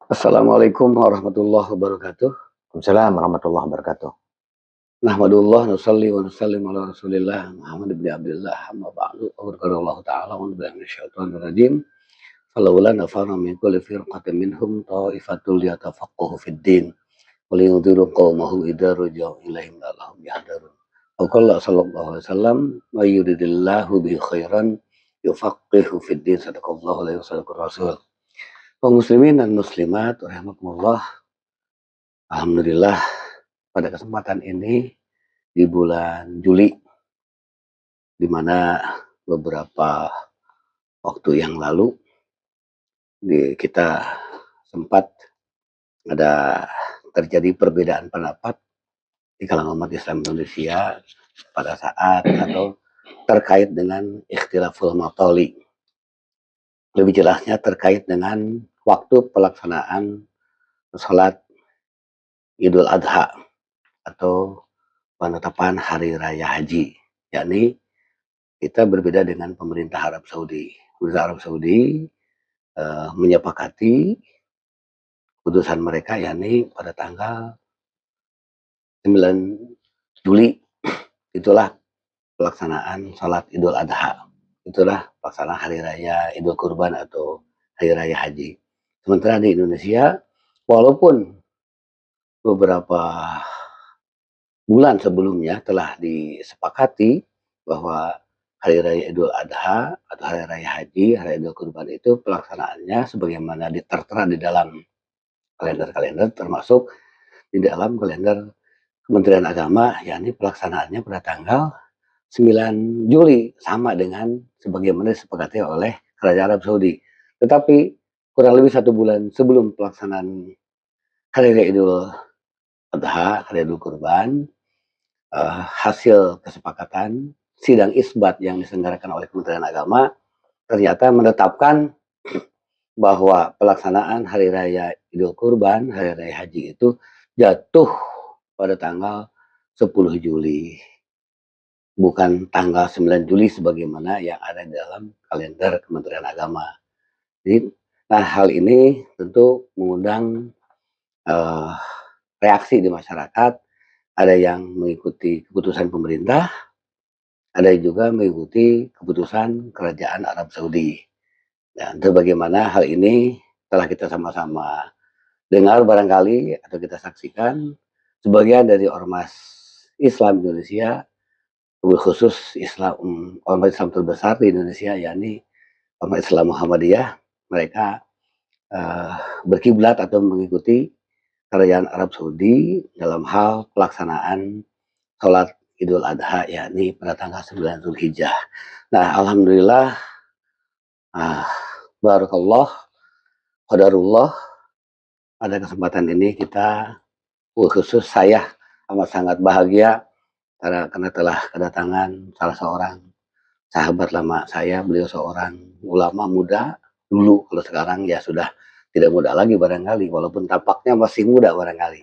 Assalamualaikum warahmatullahi wabarakatuh. Waalaikumsalam warahmatullahi wabarakatuh. Nahmadulillah nusalli wa nusallim ala Rasulillah Muhammad ibn Abdullah amma ba'du. Qala ta'ala wa billahi minasyaitonir rajim. Falawla nafara min kulli firqatin minhum ta'ifatul yatafaqahu fid din wa liyunziru qaumahu idza raja'u ilaihim la'allahum yahdharun. Wa qala sallallahu alaihi wasallam may yuridillahu bihi khairan yufaqihu fid din. Sadaqallahu alaihi wasallam rasul. Kaum muslimin dan muslimat rahimakumullah. Alhamdulillah pada kesempatan ini di bulan Juli, di mana beberapa waktu yang lalu kita sempat ada terjadi perbedaan pendapat di kalangan umat Islam Indonesia pada saat atau terkait dengan ikhtilaful matoli. Lebih jelasnya terkait dengan waktu pelaksanaan sholat Idul Adha atau penetapan hari raya haji, yakni kita berbeda dengan pemerintah Arab Saudi. Pemerintah Arab Saudi menyepakati putusan mereka, yakni pada tanggal 9 Juli itulah pelaksanaan sholat Idul Adha. Itulah pelaksanaan hari raya Idul Kurban atau hari raya haji. Sementara di Indonesia, walaupun beberapa bulan sebelumnya telah disepakati bahwa hari raya Idul Adha atau hari raya haji, hari Idul Kurban itu pelaksanaannya sebagaimana tertera di dalam kalender-kalender, termasuk di dalam kalender Kementerian Agama, yakni pelaksanaannya pada tanggal 9 Juli sama dengan sebagaimana disepakati oleh Kerajaan Arab Saudi. Tetapi kurang lebih 1 bulan sebelum pelaksanaan hari raya Idul Adha, hari Idul Kurban, hasil kesepakatan sidang isbat yang diselenggarakan oleh Kementerian Agama ternyata menetapkan bahwa pelaksanaan hari raya Idul Kurban, hari raya haji itu jatuh pada tanggal 10 Juli. Bukan tanggal 9 Juli sebagaimana yang ada di dalam kalender Kementerian Agama. Jadi, nah hal ini tentu mengundang reaksi di masyarakat. Ada yang mengikuti keputusan pemerintah, ada juga mengikuti keputusan Kerajaan Arab Saudi. Dan bagaimana hal ini telah kita sama-sama dengar barangkali atau kita saksikan sebagian dari ormas Islam Indonesia, khusus Islam ormas Islam terbesar di Indonesia, yakni ormas Islam Muhammadiyah. Mereka berkiblat atau mengikuti Kerajaan Arab Saudi dalam hal pelaksanaan sholat Idul Adha, yakni pada tanggal 9 Zulhijjah. Nah, alhamdulillah, barakallah, qadarullah, pada kesempatan ini kita, khusus saya amat sangat bahagia karena telah kedatangan salah seorang sahabat lama saya. Beliau seorang ulama muda dulu, kalau sekarang ya sudah tidak muda lagi barangkali, walaupun tampaknya masih muda barangkali.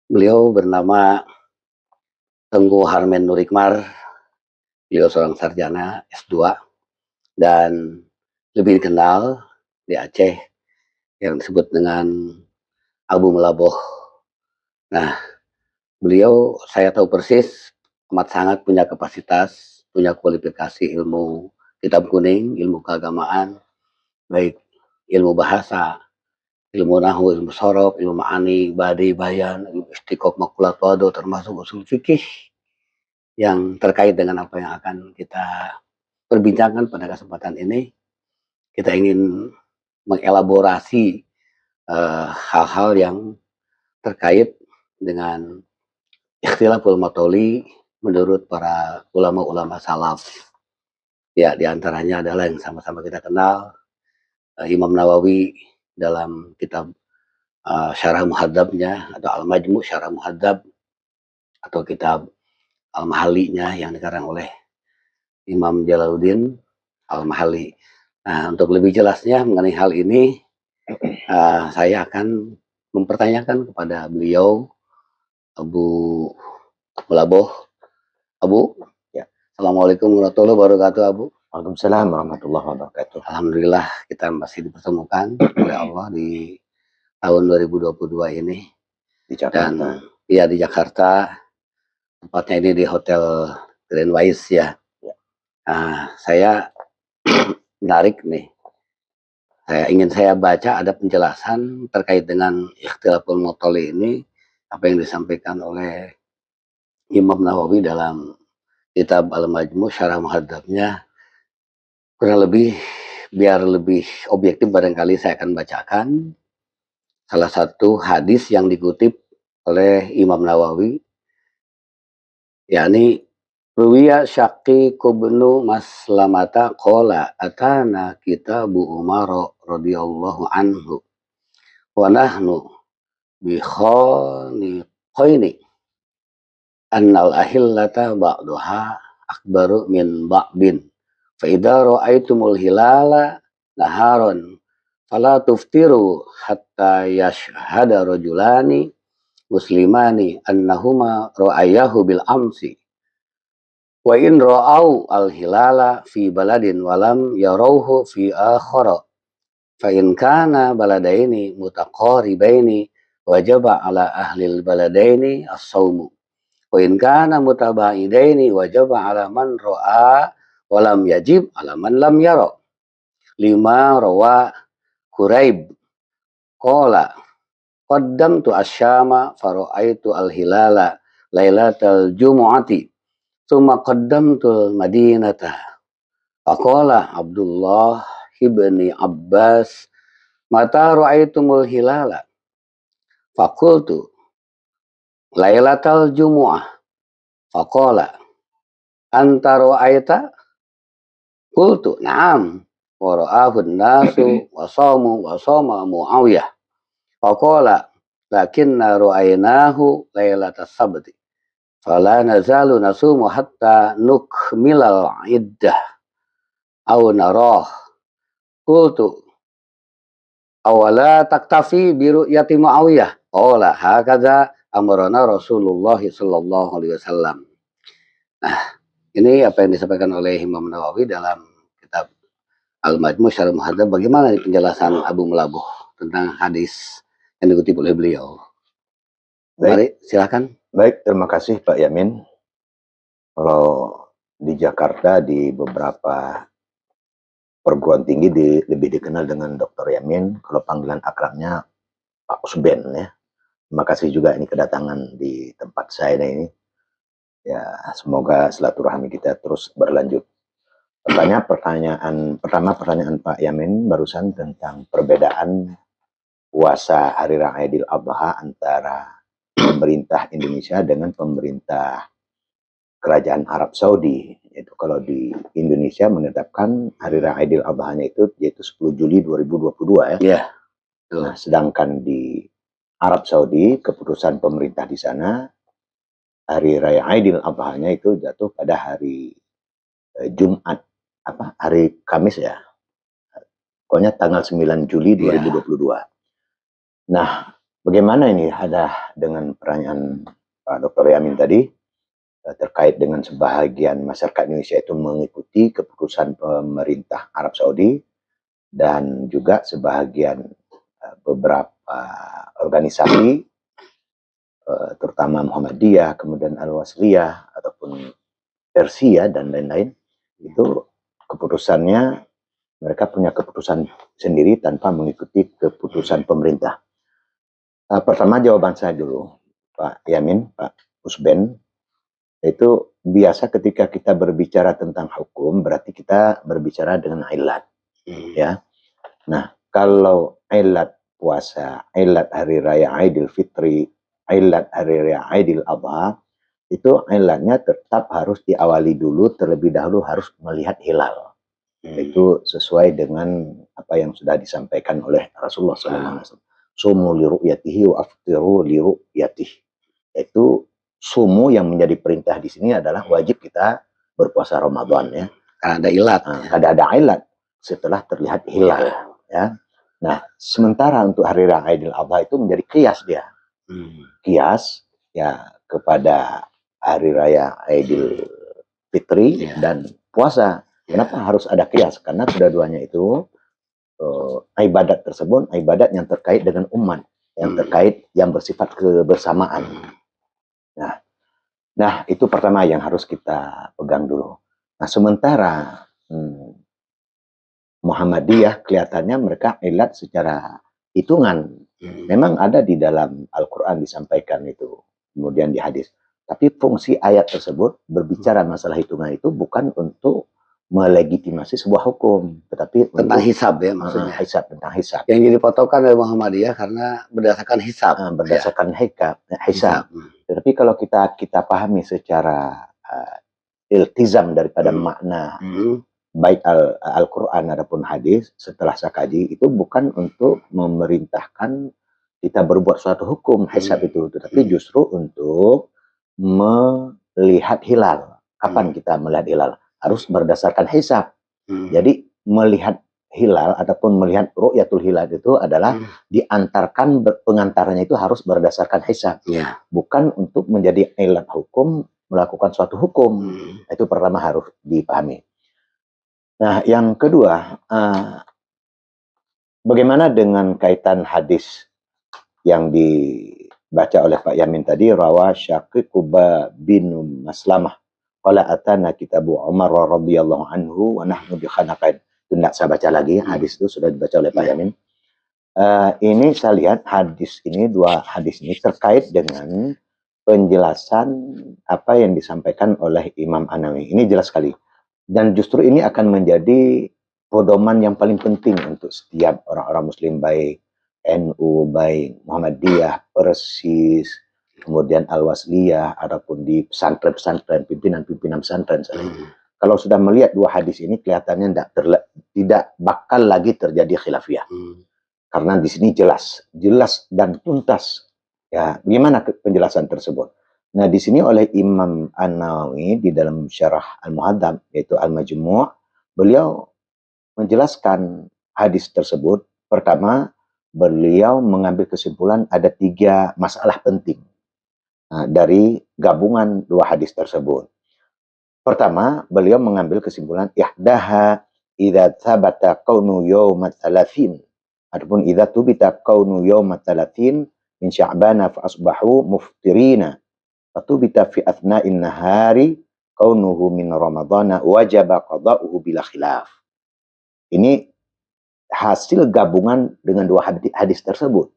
Beliau bernama Tengku Harmen Nurikmar. Beliau seorang sarjana S2 dan lebih dikenal di Aceh yang disebut dengan Abu Melaboh. Nah, beliau saya tahu persis amat sangat punya kapasitas, punya kualifikasi ilmu kitab kuning, ilmu keagamaan, baik ilmu bahasa, ilmu nahwu, ilmu sorof, ilmu ma'ani, badi, bayan, ilmu istiqoq, makulat, wado, termasuk usul fikih yang terkait dengan apa yang akan kita perbincangkan pada kesempatan ini. Kita ingin mengelaborasi hal-hal yang terkait dengan ikhtilaful matoli menurut para ulama-ulama salaf. Ya, diantaranya adalah yang sama-sama kita kenal, Imam Nawawi dalam kitab Syarah Muhadzabnya atau Al-Majmu' Syarah Muhadzab, atau kitab Al-Mahallinya yang dikarang oleh Imam Jalaluddin Al-Mahalli. Nah, untuk lebih jelasnya mengenai hal ini, saya akan mempertanyakan kepada beliau, Abu Melaboh. Abu, ya. Assalamualaikum warahmatullahi wabarakatuh, Abu. Waalaikumsalam warahmatullahi wabarakatuh. Alhamdulillah kita masih dipertemukan oleh Allah di tahun 2022 ini. Di Jakarta. Dan ya di Jakarta, tempatnya ini di Hotel Grand Wise ya. Nah, saya menarik nih. Ingin saya baca ada penjelasan terkait dengan ikhtilaful mutoli ini, apa yang disampaikan oleh Imam Nawawi dalam kitab Al-Majmu' Syarah Muhadzabnya. Kurang lebih, biar lebih objektif barangkali saya akan bacakan salah satu hadis yang dikutip oleh Imam Nawawi, yakni Ruwiya Syaqiq bin Maslamata qala atana kitabu Umar radhiyallahu anhu wa nahnu bi khaniqaini annal ahillata ba'daha akbaru min ba'din fa idza ra'aitumul hilala naharon fala tuftiru hatta yashhada rajulani muslimani annahuma ra'ayahu bil amsi wa in ra'au al hilala fi baladin walam yarawhu fi akhara fa in kana baladaini mutaqaribaini wajaba ala ahli al baladaini as-saumu wa in kana mutabaidaini wajaba ala man ra'a walam yajib ala man lam yara. Lima rawa Quraib qala qaddamtu asyama fara'aitu al-hilala lailatal jumu'ati tsumma qaddamtu al-madinata faqala Abdullah ibni Abbas mata ra'aitumul hilala faqultu lailatal jumu'ah faqala anta ra'aita qultu na'am wa ra'ahu an-nasu wa sama Muawiyah faqala lakinna ra'aynahu lailatas sabti fala nazalu nasumu hatta nukmilal iddah aw narah qultu awala taktafi bi ru'yati Muawiyah qala hakadha amarana Rasulullah sallallahu alaihi wasallam. Nah, ini apa yang disampaikan oleh Imam Nawawi dalam kitab Al-Majmu' Syarah Muhadzab. Bagaimana penjelasan Abu Mulabuh tentang hadis yang dikutip oleh beliau? Mari silakan. Baik, terima kasih Pak Yamin. Kalau di Jakarta di beberapa perguruan tinggi lebih dikenal dengan Dr. Yamin, kalau panggilan akrabnya Pak Usben ya. Terima kasih juga ini kedatangan di tempat saya ini. Ya, semoga silaturahmi kita terus berlanjut. Pertanyaan Pak Yamin barusan tentang perbedaan puasa Hari Raya Idul Adha antara pemerintah Indonesia dengan pemerintah Kerajaan Arab Saudi. Itu kalau di Indonesia menetapkan Hari Raya Idul Adha-nya itu yaitu 10 Juli 2022 ya. Iya. Nah, sedangkan di Arab Saudi keputusan pemerintah di sana Hari Raya Idul Adha-nya itu jatuh pada hari Jumat, hari Kamis ya. Pokoknya tanggal 9 Juli 2022. Nah, bagaimana ini ada dengan pertanyaan Pak Dr. Yamin tadi terkait dengan sebahagian masyarakat Indonesia itu mengikuti keputusan pemerintah Arab Saudi dan juga sebahagian beberapa organisasi terutama Muhammadiyah, kemudian Al-Wasliyah ataupun Persia dan lain-lain itu keputusannya mereka punya keputusan sendiri tanpa mengikuti keputusan pemerintah. Pertama jawaban saya dulu, Pak Yamin, Pak Usben, itu biasa ketika kita berbicara tentang hukum berarti kita berbicara dengan ilat, ya. Nah, kalau ilat puasa, ilat hari raya Idul Fitri, ilat hari raya Idul Adha, itu ilatnya tetap harus diawali dulu, terlebih dahulu harus melihat hilal. Itu sesuai dengan apa yang sudah disampaikan oleh Rasulullah SAW. Sumu li ru'yatihi wa aftiru li ru'yatihi. Itu sumu yang menjadi perintah di sini adalah wajib kita berpuasa Ramadan ya. Karena ada ilat. Ada ilat setelah terlihat hilal ya. Nah, sementara untuk hari raya Idul Adha itu menjadi kias dia. Kias ya kepada hari raya Idul Fitri dan puasa. Kenapa harus ada kias? Karena kedua-duanya itu ibadat tersebut ibadat yang terkait dengan umat. yang terkait yang bersifat kebersamaan. Nah, itu pertama yang harus kita pegang dulu. Nah, sementara Muhammadiyah kelihatannya mereka ilat secara hitungan. Memang ada di dalam Al-Quran disampaikan itu, kemudian di hadis. Tapi fungsi ayat tersebut berbicara masalah hitungan itu bukan untuk melegitimasi sebuah hukum, tetapi Tentang untuk hisab ya maksudnya. hisab, tentang hisab. Yang jadi patokan dari Muhammadiyah karena berdasarkan hisab. Berdasarkan hisab. Hisab. Tetapi kalau kita pahami secara iltizam daripada makna baik Al-Quran ataupun hadis setelah saya kaji itu bukan untuk memerintahkan kita berbuat suatu hukum hisab itu, tetapi justru untuk melihat hilal. Kapan kita melihat hilal? Harus berdasarkan hisab. Jadi melihat hilal ataupun melihat ru'yatul hilal itu adalah diantarkan, pengantarnya itu harus berdasarkan hisab. Bukan untuk menjadi ilat hukum melakukan suatu hukum. Itu pertama harus dipahami. Nah, yang kedua, bagaimana dengan kaitan hadis yang dibaca oleh Pak Yamin tadi, rawa Syaqiq bin Maslamah qala atana kitabu Umar radhiyallahu anhu wa nahnu bi khanaqain. Itu tidak saya baca lagi, hadis itu sudah dibaca oleh Pak Yamin. Ini saya lihat hadis ini, dua hadis ini terkait dengan penjelasan apa yang disampaikan oleh Imam An-Nawawi. Ini jelas sekali. Dan justru ini akan menjadi pedoman yang paling penting untuk setiap orang-orang muslim, baik NU, baik Muhammadiyah, Persis, kemudian Al-Wasliyah, ataupun di pesantren-pesantren, pimpinan-pimpinan pesantren. Kalau sudah melihat dua hadis ini, kelihatannya tidak bakal lagi terjadi khilafiyah. Karena di sini jelas dan tuntas. Ya, bagaimana penjelasan tersebut? Nah, di sini oleh Imam An-Nawawi di dalam Syarah Al-Muhadzab, yaitu Al-Majmu', beliau menjelaskan hadis tersebut. Pertama, beliau mengambil kesimpulan ada 3 masalah penting dari gabungan dua hadis tersebut. Pertama, beliau mengambil kesimpulan ihdaha idza thabata kaunu yaumat thalathin, ataupun idza tubita kaunu yaumat thalathin min sya'bana fa asbahu muftirina fatubita fi athna'in nahari kaunuhu min ramadhana wajaba qada'uhu bila khilaf. Ini hasil gabungan dengan dua hadis tersebut.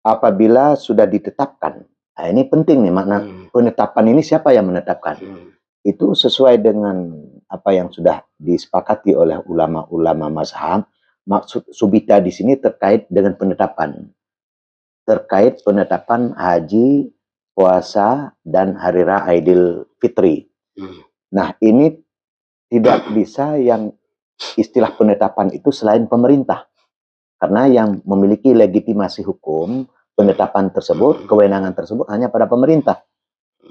Apabila sudah ditetapkan, nah ini penting nih makna penetapan ini, siapa yang menetapkan? Itu sesuai dengan apa yang sudah disepakati oleh ulama-ulama mazhab. Maksud subita di sini terkait dengan penetapan. Terkait penetapan haji, puasa, dan hari raya Idul Fitri. Nah, ini tidak bisa yang istilah penetapan itu selain pemerintah. Karena yang memiliki legitimasi hukum penetapan tersebut, kewenangan tersebut hanya pada pemerintah.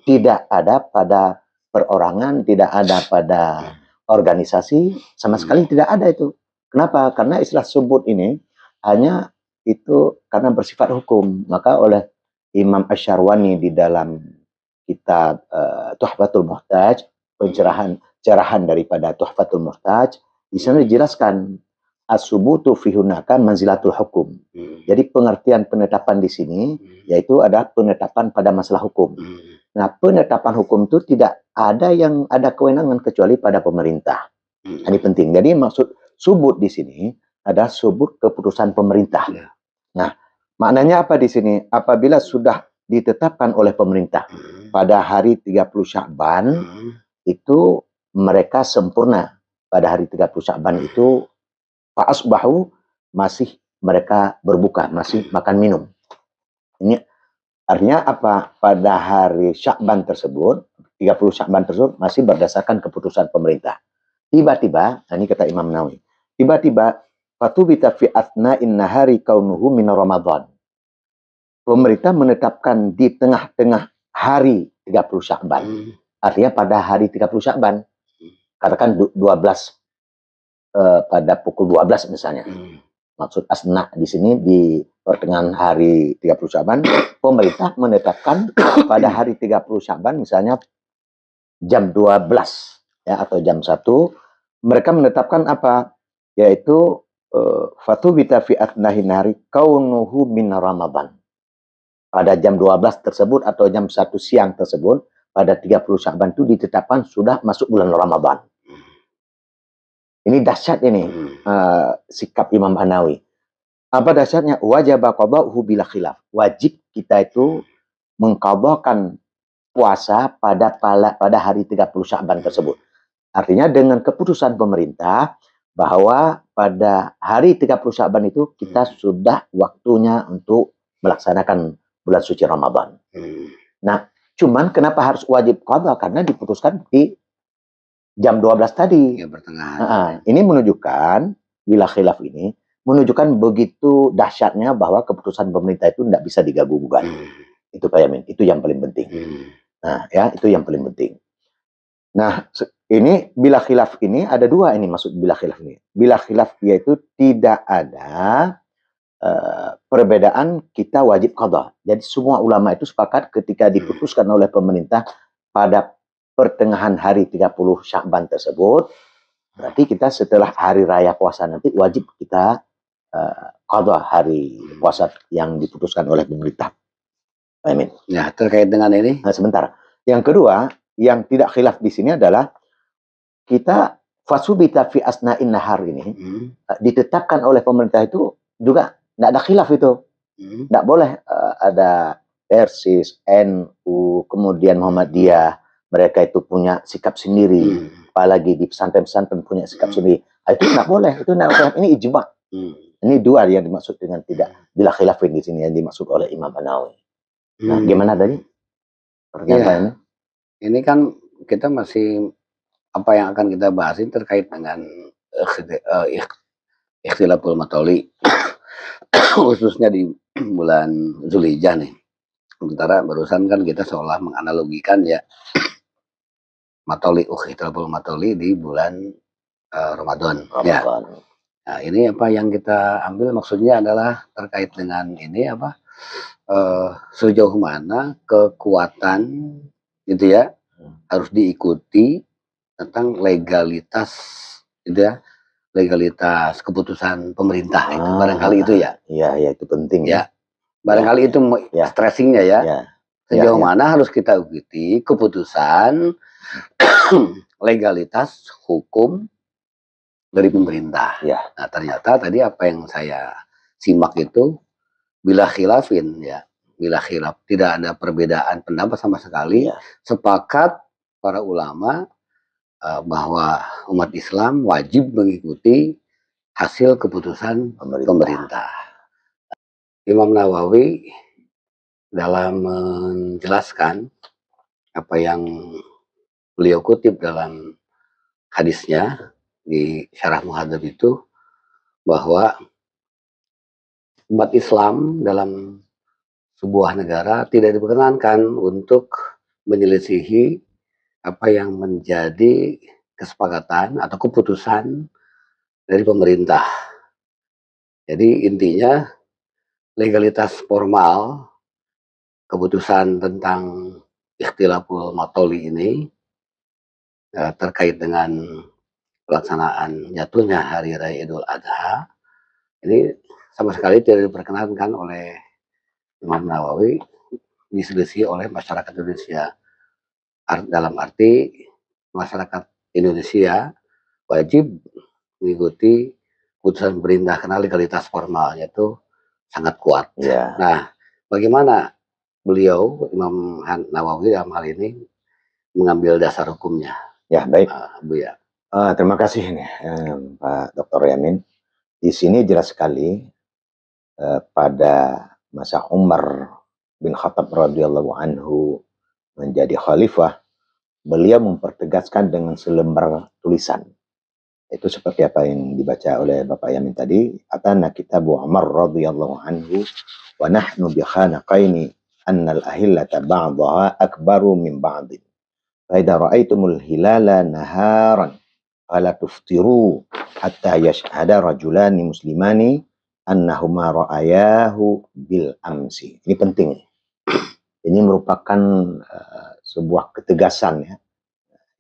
Tidak ada pada perorangan, tidak ada pada organisasi, sama sekali tidak ada itu. Kenapa? Karena istilah subut ini hanya itu karena bersifat hukum. Maka oleh Imam Asy-Syarwani di dalam kitab Tuhfatul Muhtaj, pencerahan daripada Tuhfatul Muhtaj, di sana dijelaskan as-subutu fi hunaka manzilatul hukum. Jadi pengertian penetapan di sini yaitu ada penetapan pada masalah hukum. Nah, penetapan hukum itu tidak ada yang ada kewenangan kecuali pada pemerintah. Ini penting. Jadi maksud subut di sini ada subut keputusan pemerintah. Nah, maknanya apa di sini? Apabila sudah ditetapkan oleh pemerintah pada hari 30 Sya'ban, itu mereka sempurna. Pada hari 30 Sya'ban itu fa'asbahu, masih mereka berbuka, masih makan minum. Ini artinya apa? Pada hari Sya'ban tersebut, 30 Sya'ban tersebut masih berdasarkan keputusan pemerintah. Tiba-tiba, ini kata Imam Nawawi, tiba-tiba fatubita fi athna'in nahari kaunuhu min Ramadan. Pemerintah menetapkan di tengah-tengah hari 30 Sya'ban. Artinya pada hari 30 Sya'ban. Katakan 12 pada pukul 12 misalnya. Maksud asna di sini di pertengahan hari 30 Sya'ban, pemerintah menetapkan pada hari 30 Sya'ban misalnya jam 12 ya atau jam 1, mereka menetapkan apa? Yaitu fatubita fi atnahin hari kaunuhu min Ramadan. pada jam 12 tersebut atau jam 1 siang tersebut, pada 30 Sya'ban itu ditetapkan sudah masuk bulan Ramadan. Ini dahsyat ini sikap Imam Hanawi. Apa dahsyatnya? Wajib qada'uhu bila khilaf. Wajib kita itu mengqadhakan puasa pada hari 30 Sya'ban tersebut. Artinya dengan keputusan pemerintah bahwa pada hari 30 Sya'ban itu kita sudah waktunya untuk melaksanakan bulan suci Ramadan. Nah, cuman kenapa harus wajib qadha? Karena diputuskan di jam 12 tadi. Ya, pertengahan. Ini menunjukkan, bila khilaf ini, menunjukkan begitu dahsyatnya bahwa keputusan pemerintah itu tidak bisa diganggu-gugat. Itu Pak Yamin, itu yang paling penting. Nah, ya, itu yang paling penting. Nah, ini bila khilaf ini ada dua ini maksud bila khilaf ini. Bila khilaf yaitu tidak ada perbedaan kita wajib qadha. Jadi semua ulama itu sepakat ketika diputuskan oleh pemerintah pada pertengahan hari 30 Sya'ban tersebut, berarti kita setelah hari raya puasa nanti wajib kita qadha hari puasa yang diputuskan oleh pemerintah. Amin. Ya, terkait dengan ini. Nah, sebentar. Yang kedua, yang tidak khilaf di sini adalah kita fasubita fi asna'in nahar ini ditetapkan oleh pemerintah itu juga tidak ada khilaf itu. Tidak boleh ada Persis, NU, kemudian Muhammadiyah, mereka itu punya sikap sendiri. Apalagi di pesantren-pesantren punya sikap sendiri. Itu tidak boleh. Itu tidak boleh. Ini ijma. Ini dua yang dimaksud dengan tidak bila khilafin di sini yang dimaksud oleh Imam Hanawi. Nah, gimana tadi pernyataannya? Ini kan kita masih apa yang akan kita bahas ini terkait dengan ikhtilaful matoli khususnya di bulan Zulhijjah nih. Sementara barusan kan kita seolah menganalogikan ya ikhtilaful matoli di bulan Ramadan. Ya. Nah, ini apa yang kita ambil maksudnya adalah terkait dengan ini apa sejauh mana kekuatan gitu ya harus diikuti tentang legalitas gitu ya, legalitas keputusan pemerintah itu barangkali itu ya. Iya, itu penting ya. Barangkali itu stressingnya ya. Sejauh mana harus kita ikuti keputusan legalitas hukum dari pemerintah. Nah, ternyata tadi apa yang saya simak itu bila khilafin ya, bila khilaf tidak ada perbedaan pendapat sama sekali, sepakat para ulama bahwa umat Islam wajib mengikuti hasil keputusan pemerintah. Imam Nawawi dalam menjelaskan apa yang beliau kutip dalam hadisnya di Syarah Muhadzab itu bahwa umat Islam dalam sebuah negara tidak diperkenankan untuk menyelisihi apa yang menjadi kesepakatan atau keputusan dari pemerintah. Jadi intinya legalitas formal keputusan tentang ikhtilaful matoli ini terkait dengan pelaksanaan jatuhnya hari raya Idul Adha ini sama sekali tidak diperkenankan oleh Imam Nawawi, diselisih oleh masyarakat Indonesia. Dalam arti masyarakat Indonesia wajib mengikuti putusan pemerintah karena legalitas formalnya itu sangat kuat. Nah, bagaimana beliau Imam Nawawi dalam hal ini mengambil dasar hukumnya? Ya, baik. Bu ya. Terima kasih nih, Pak Dr. Yamin. Di sini jelas sekali pada masa Umar bin Khattab radhiyallahu anhu menjadi khalifah, beliau mempertegaskan dengan selembar tulisan. Itu seperti apa yang dibaca oleh Bapak Yamin tadi. Atana kitabu Umar radhiyallahu anhu wa nahnu bi khanaqaini annal ahillata ba'daha akbaru min ba'din. Fa idza ra'aitumul hilala naharan fala tuftiru hatta yashhada rajulani muslimani annahuma ra'ayahu bil amsi. Ini penting. Ini merupakan sebuah ketegasan ya.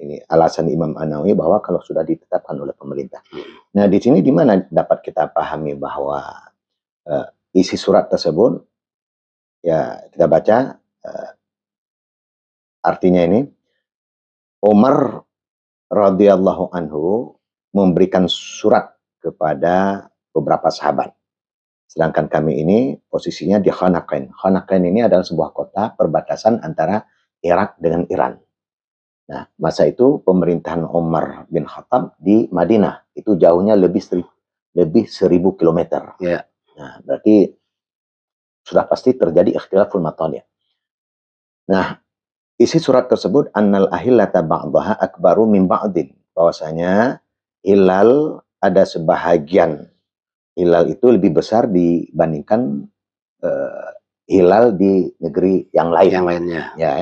Ini alasan Imam Hanawi bahwa kalau sudah ditetapkan oleh pemerintah. Nah, di sini di mana dapat kita pahami bahwa isi surat tersebut Ya, kita baca artinya ini. Umar radhiyallahu anhu memberikan surat kepada beberapa sahabat. Sedangkan kami ini posisinya di Khanaqain. Khanaqain ini adalah sebuah kota perbatasan antara Irak dengan Iran. Nah, masa itu pemerintahan Umar bin Khattab di Madinah itu jauhnya lebih 1000 kilometer. Ya. Nah, berarti sudah pasti terjadi ikhtilaful matalib. Nah, isi surat tersebut annal ahillata ba'daha akbaru min ba'din. Bahwasanya hilal ada sebahagian hilal itu lebih besar dibandingkan hilal di negeri yang lain. Yang lainnya. Ya.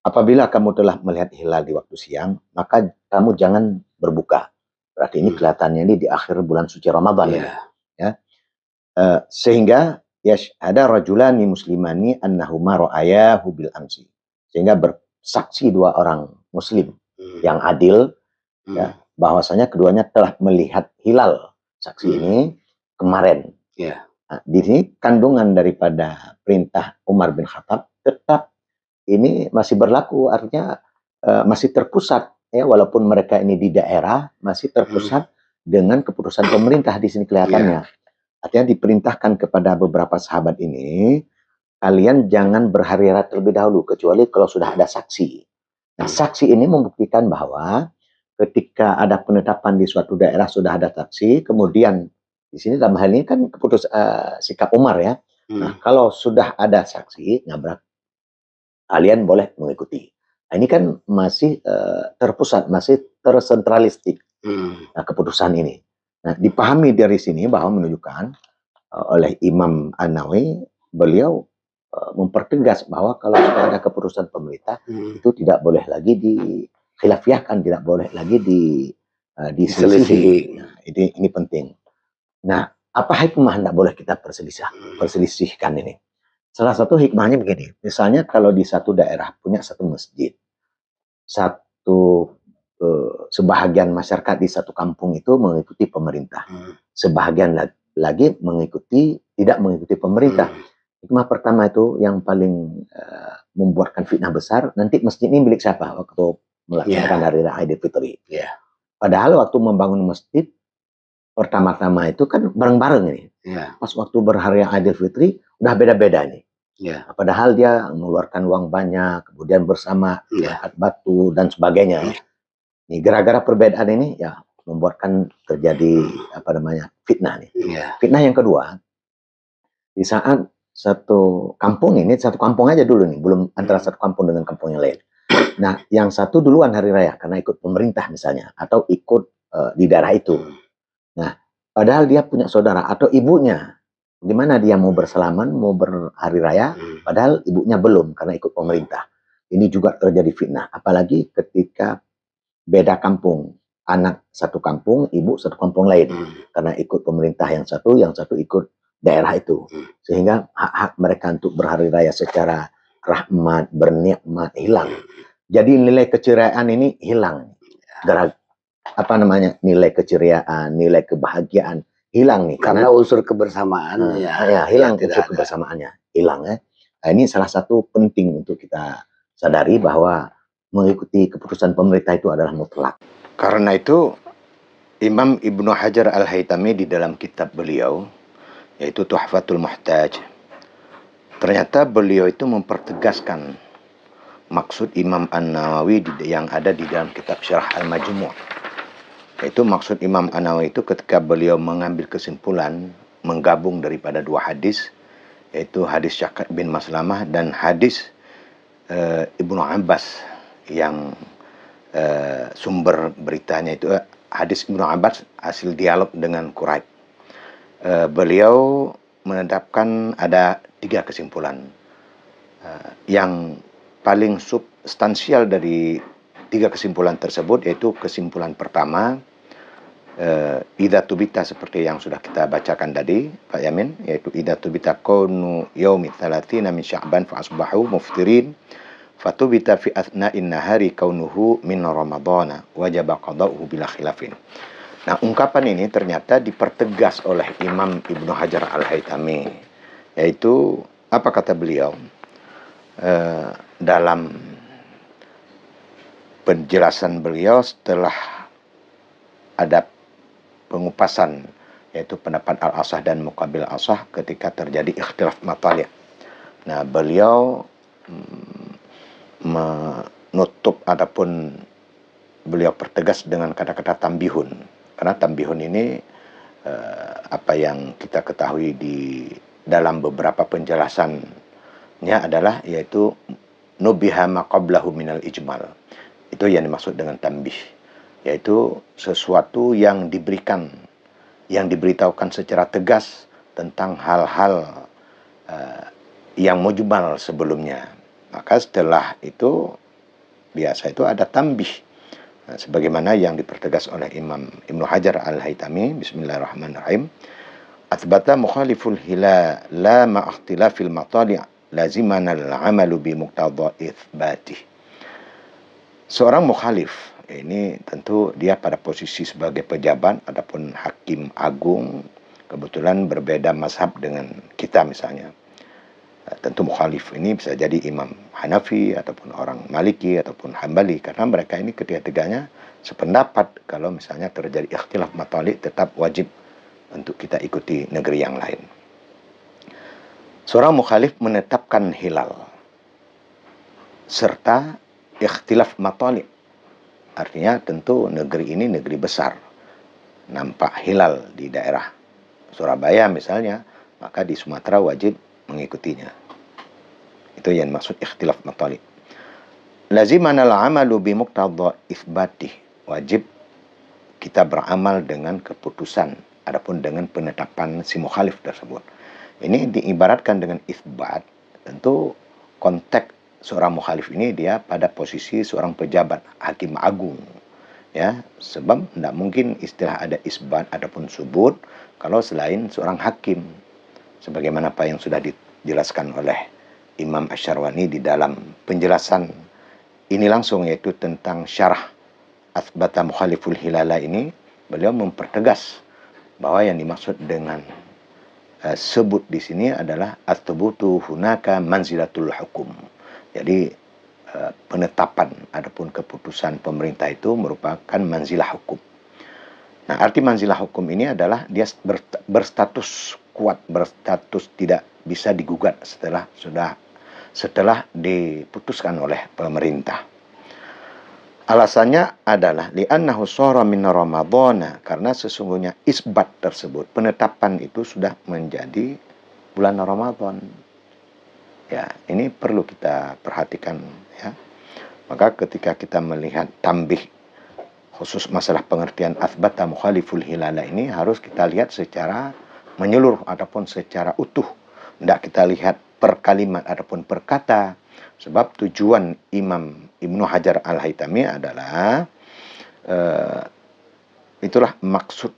Apabila kamu telah melihat hilal di waktu siang, maka kamu jangan berbuka. Berarti ini kelihatannya ini di akhir bulan suci Ramadan. Ya. Sehingga ada rajulani muslimani annahuma ra'ayahu bil amsi. Sehingga bersaksi dua orang muslim yang adil ya, bahwasanya keduanya telah melihat hilal. Saksi ini kemarin. Yeah. Nah, di sini kandungan daripada perintah Umar bin Khattab tetap ini masih berlaku, artinya masih terpusat ya, walaupun mereka ini di daerah masih terpusat dengan keputusan pemerintah di sini kelihatannya. Artinya diperintahkan kepada beberapa sahabat ini, kalian jangan berhari-hari terlebih dahulu kecuali kalau sudah ada saksi. Nah, saksi ini membuktikan bahwa ketika ada penetapan di suatu daerah sudah ada saksi, kemudian di sini dalam hal ini kan sikap Umar ya. Nah, kalau sudah ada saksi, kalian boleh mengikuti. Nah, ini kan masih terpusat, masih tersentralistik keputusan ini. Nah, dipahami dari sini bahwa menunjukkan oleh Imam An-Nawawi, beliau mempertegas bahwa kalau sudah ada keputusan pemerintah itu tidak boleh lagi dikhilafiahkan, tidak boleh lagi diselisihi. Nah, ini penting. Nah, apa hikmah tidak boleh kita perselisihkan ini? Salah satu hikmahnya begini, misalnya kalau di satu daerah punya satu masjid, sebahagian masyarakat di satu kampung itu mengikuti pemerintah, sebahagian lagi tidak mengikuti pemerintah. Hikmah pertama itu yang paling membuatkan fitnah besar, nanti masjid ini milik siapa waktu melaksanakan hari raya Idul Fitri. Padahal waktu membangun masjid pertama-tama itu kan bareng-bareng ini. Pas waktu berhari Idul Fitri udah beda-beda nih. Padahal dia mengeluarkan uang banyak, kemudian bersama angkat batu dan sebagainya. Nih gara-gara perbedaan ini ya membuatkan terjadi fitnah nih. Fitnah yang kedua, di saat satu kampung aja dulu nih, belum antara satu kampung dengan kampung yang lain. Nah, yang satu duluan hari raya karena ikut pemerintah misalnya atau ikut di daerah itu. Nah, padahal dia punya saudara atau ibunya. Gimana dia mau bersalaman, mau berhari raya, padahal ibunya belum karena ikut pemerintah. Ini juga terjadi fitnah. Apalagi ketika beda kampung. Anak satu kampung, ibu satu kampung lain. Karena ikut pemerintah yang satu ikut daerah itu. Sehingga hak-hak mereka untuk berhari raya secara rahmat, bernikmat hilang. Jadi nilai keceriaan ini hilang. Nilai keceriaan, nilai kebahagiaan hilang nih karena unsur kebersamaan hilang unsur kebersamaannya hilang ya. Nah, ini salah satu penting untuk kita sadari bahwa mengikuti keputusan pemerintah itu adalah mutlak. Karena itu Imam Ibnu Hajar Al-Haytami di dalam kitab beliau yaitu Tuhfatul Muhtaj, ternyata beliau itu mempertegaskan maksud Imam An-Nawawi yang ada di dalam kitab Syarah Al-Majmu'. Itu maksud Imam An-Nawawi itu ketika beliau mengambil kesimpulan menggabung daripada dua hadis, yaitu hadis Syakad bin Maslamah dan hadis Ibnu Abbas yang sumber beritanya itu hadis Ibnu Abbas hasil dialog dengan Quraib. Beliau menetapkan ada 3 kesimpulan. Yang paling substansial dari 3 kesimpulan tersebut yaitu kesimpulan pertama, idza tubita seperti yang sudah kita bacakan tadi Pak Yamin, yaitu idza tubita kaunu yaumi 30 min Sya'ban fa asbahu muftirin fatubita fi athna'in nahari kaunuhu min ramadhana wajaba qada'uhu bila khilafin. Nah, ungkapan ini ternyata dipertegas oleh Imam Ibnu Hajar Al-Haytami, yaitu Apa kata beliau? Dalam penjelasan beliau setelah ada pengupasan, yaitu pendapat al-asah dan muqabil asah ketika terjadi ikhtilaf matali'. Nah, beliau menutup ataupun beliau pertegas dengan kata-kata tambihun. Karena tambihun ini apa yang kita ketahui di dalam beberapa penjelasannya adalah yaitu nubiha ma qablahu minal ijmal. Itu yang dimaksud dengan tambih, yaitu sesuatu yang diberikan, yang diberitahukan secara tegas tentang hal-hal yang mujmal sebelumnya. Maka setelah itu biasa itu ada tambih. Nah, sebagaimana yang dipertegas oleh Imam Ibnu Hajar Al-Haytami, bismillahirrahmanirrahim. Athbata mukhaliful hilal la ma'akhtilafil matali' laziman al-amalu bi muqtadha itsbatih. Seorang mukhalif ini tentu dia pada posisi sebagai pejabat ataupun hakim agung, kebetulan berbeda mazhab dengan kita misalnya. Tentu mukhalif ini bisa jadi imam Hanafi ataupun orang Maliki ataupun Hambali, karena mereka ini ketiga-tiganya sependapat kalau misalnya terjadi ikhtilaf matali tetap wajib untuk kita ikuti negeri yang lain. Seorang mukhalif menetapkan hilal serta ikhtilaf matali, artinya tentu negeri ini negeri besar, nampak hilal di daerah Surabaya misalnya, maka di Sumatera wajib mengikutinya. Itu yang maksud ikhtilaf matali. Laziman al-amalu bi muqtadha itsbatih. Wajib kita beramal dengan keputusan adapun dengan penetapan si mukhalif tersebut. Ini diibaratkan dengan itsbat. Tentu konteks seorang mukhalif ini dia pada posisi seorang pejabat hakim agung. Ya, sebab tidak mungkin istilah ada isbat ataupun subut kalau selain seorang hakim. Sebagaimana apa yang sudah dijelaskan oleh Imam Asy-Syarwani di dalam penjelasan ini langsung, yaitu tentang syarah Athbata Mukhaliful Hilala ini, beliau mempertegas bahwa yang dimaksud dengan sebut di sini adalah at-thubutu hunaka manzilatul hukum. Jadi penetapan adapun keputusan pemerintah itu merupakan manzilah hukum. Nah, arti manzilah hukum ini adalah dia berstatus kuat, berstatus tidak bisa digugat setelah diputuskan oleh pemerintah. Alasannya adalah li'annahu shara min ramadhana, karena sesungguhnya isbat tersebut, penetapan itu sudah menjadi bulan Ramadan. Ya, ini perlu kita perhatikan ya. Maka ketika kita melihat tambih khusus masalah pengertian athbata mukhaliful hilala ini harus kita lihat secara menyeluruh ataupun secara utuh. Tidak kita lihat per kalimat ataupun per kata. Sebab tujuan Imam Ibnu Hajar Al-Haytami adalah itulah maksud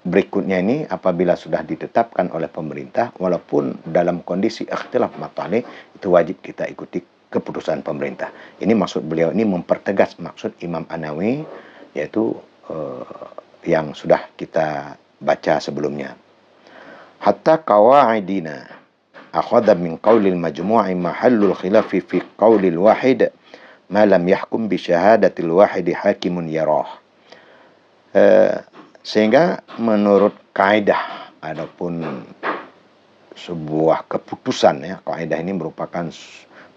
berikutnya ini, apabila sudah ditetapkan oleh pemerintah, walaupun dalam kondisi ikhtilaf matali, itu wajib kita ikuti keputusan pemerintah. Ini maksud beliau ini mempertegas maksud Imam An-Nawawi, yaitu yang sudah kita baca sebelumnya. Hatta qawaidina akhadha min qaulil majmu'i mahallul khilafi fi qaulil wahid ma lam yahkum bi syahadatil wahid hakimun yarah. Sehingga menurut kaidah adapun sebuah keputusan ya, kaidah ini merupakan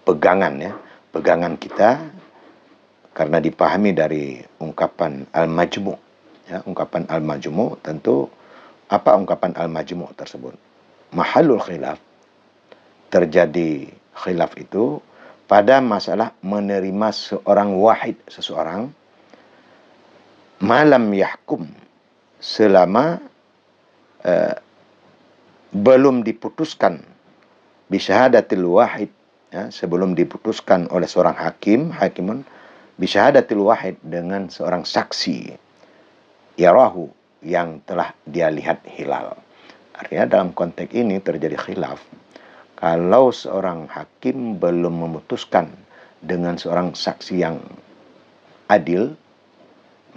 pegangan ya, pegangan kita karena dipahami dari ungkapan al-majmu' ya, ungkapan al-majmu' tentu apa ungkapan al-majmu' tersebut? Mahallul khilaf, terjadi khilaf itu pada masalah menerima seorang wahid, seseorang malam yahkum, selama belum diputuskan bisyahadatil wahid ya, sebelum diputuskan oleh seorang hakimun bisyahadatil wahid, dengan seorang saksi yarahu, yang telah dia lihat hilal. Artinya dalam konteks ini terjadi khilaf. Kalau seorang hakim belum memutuskan dengan seorang saksi yang adil,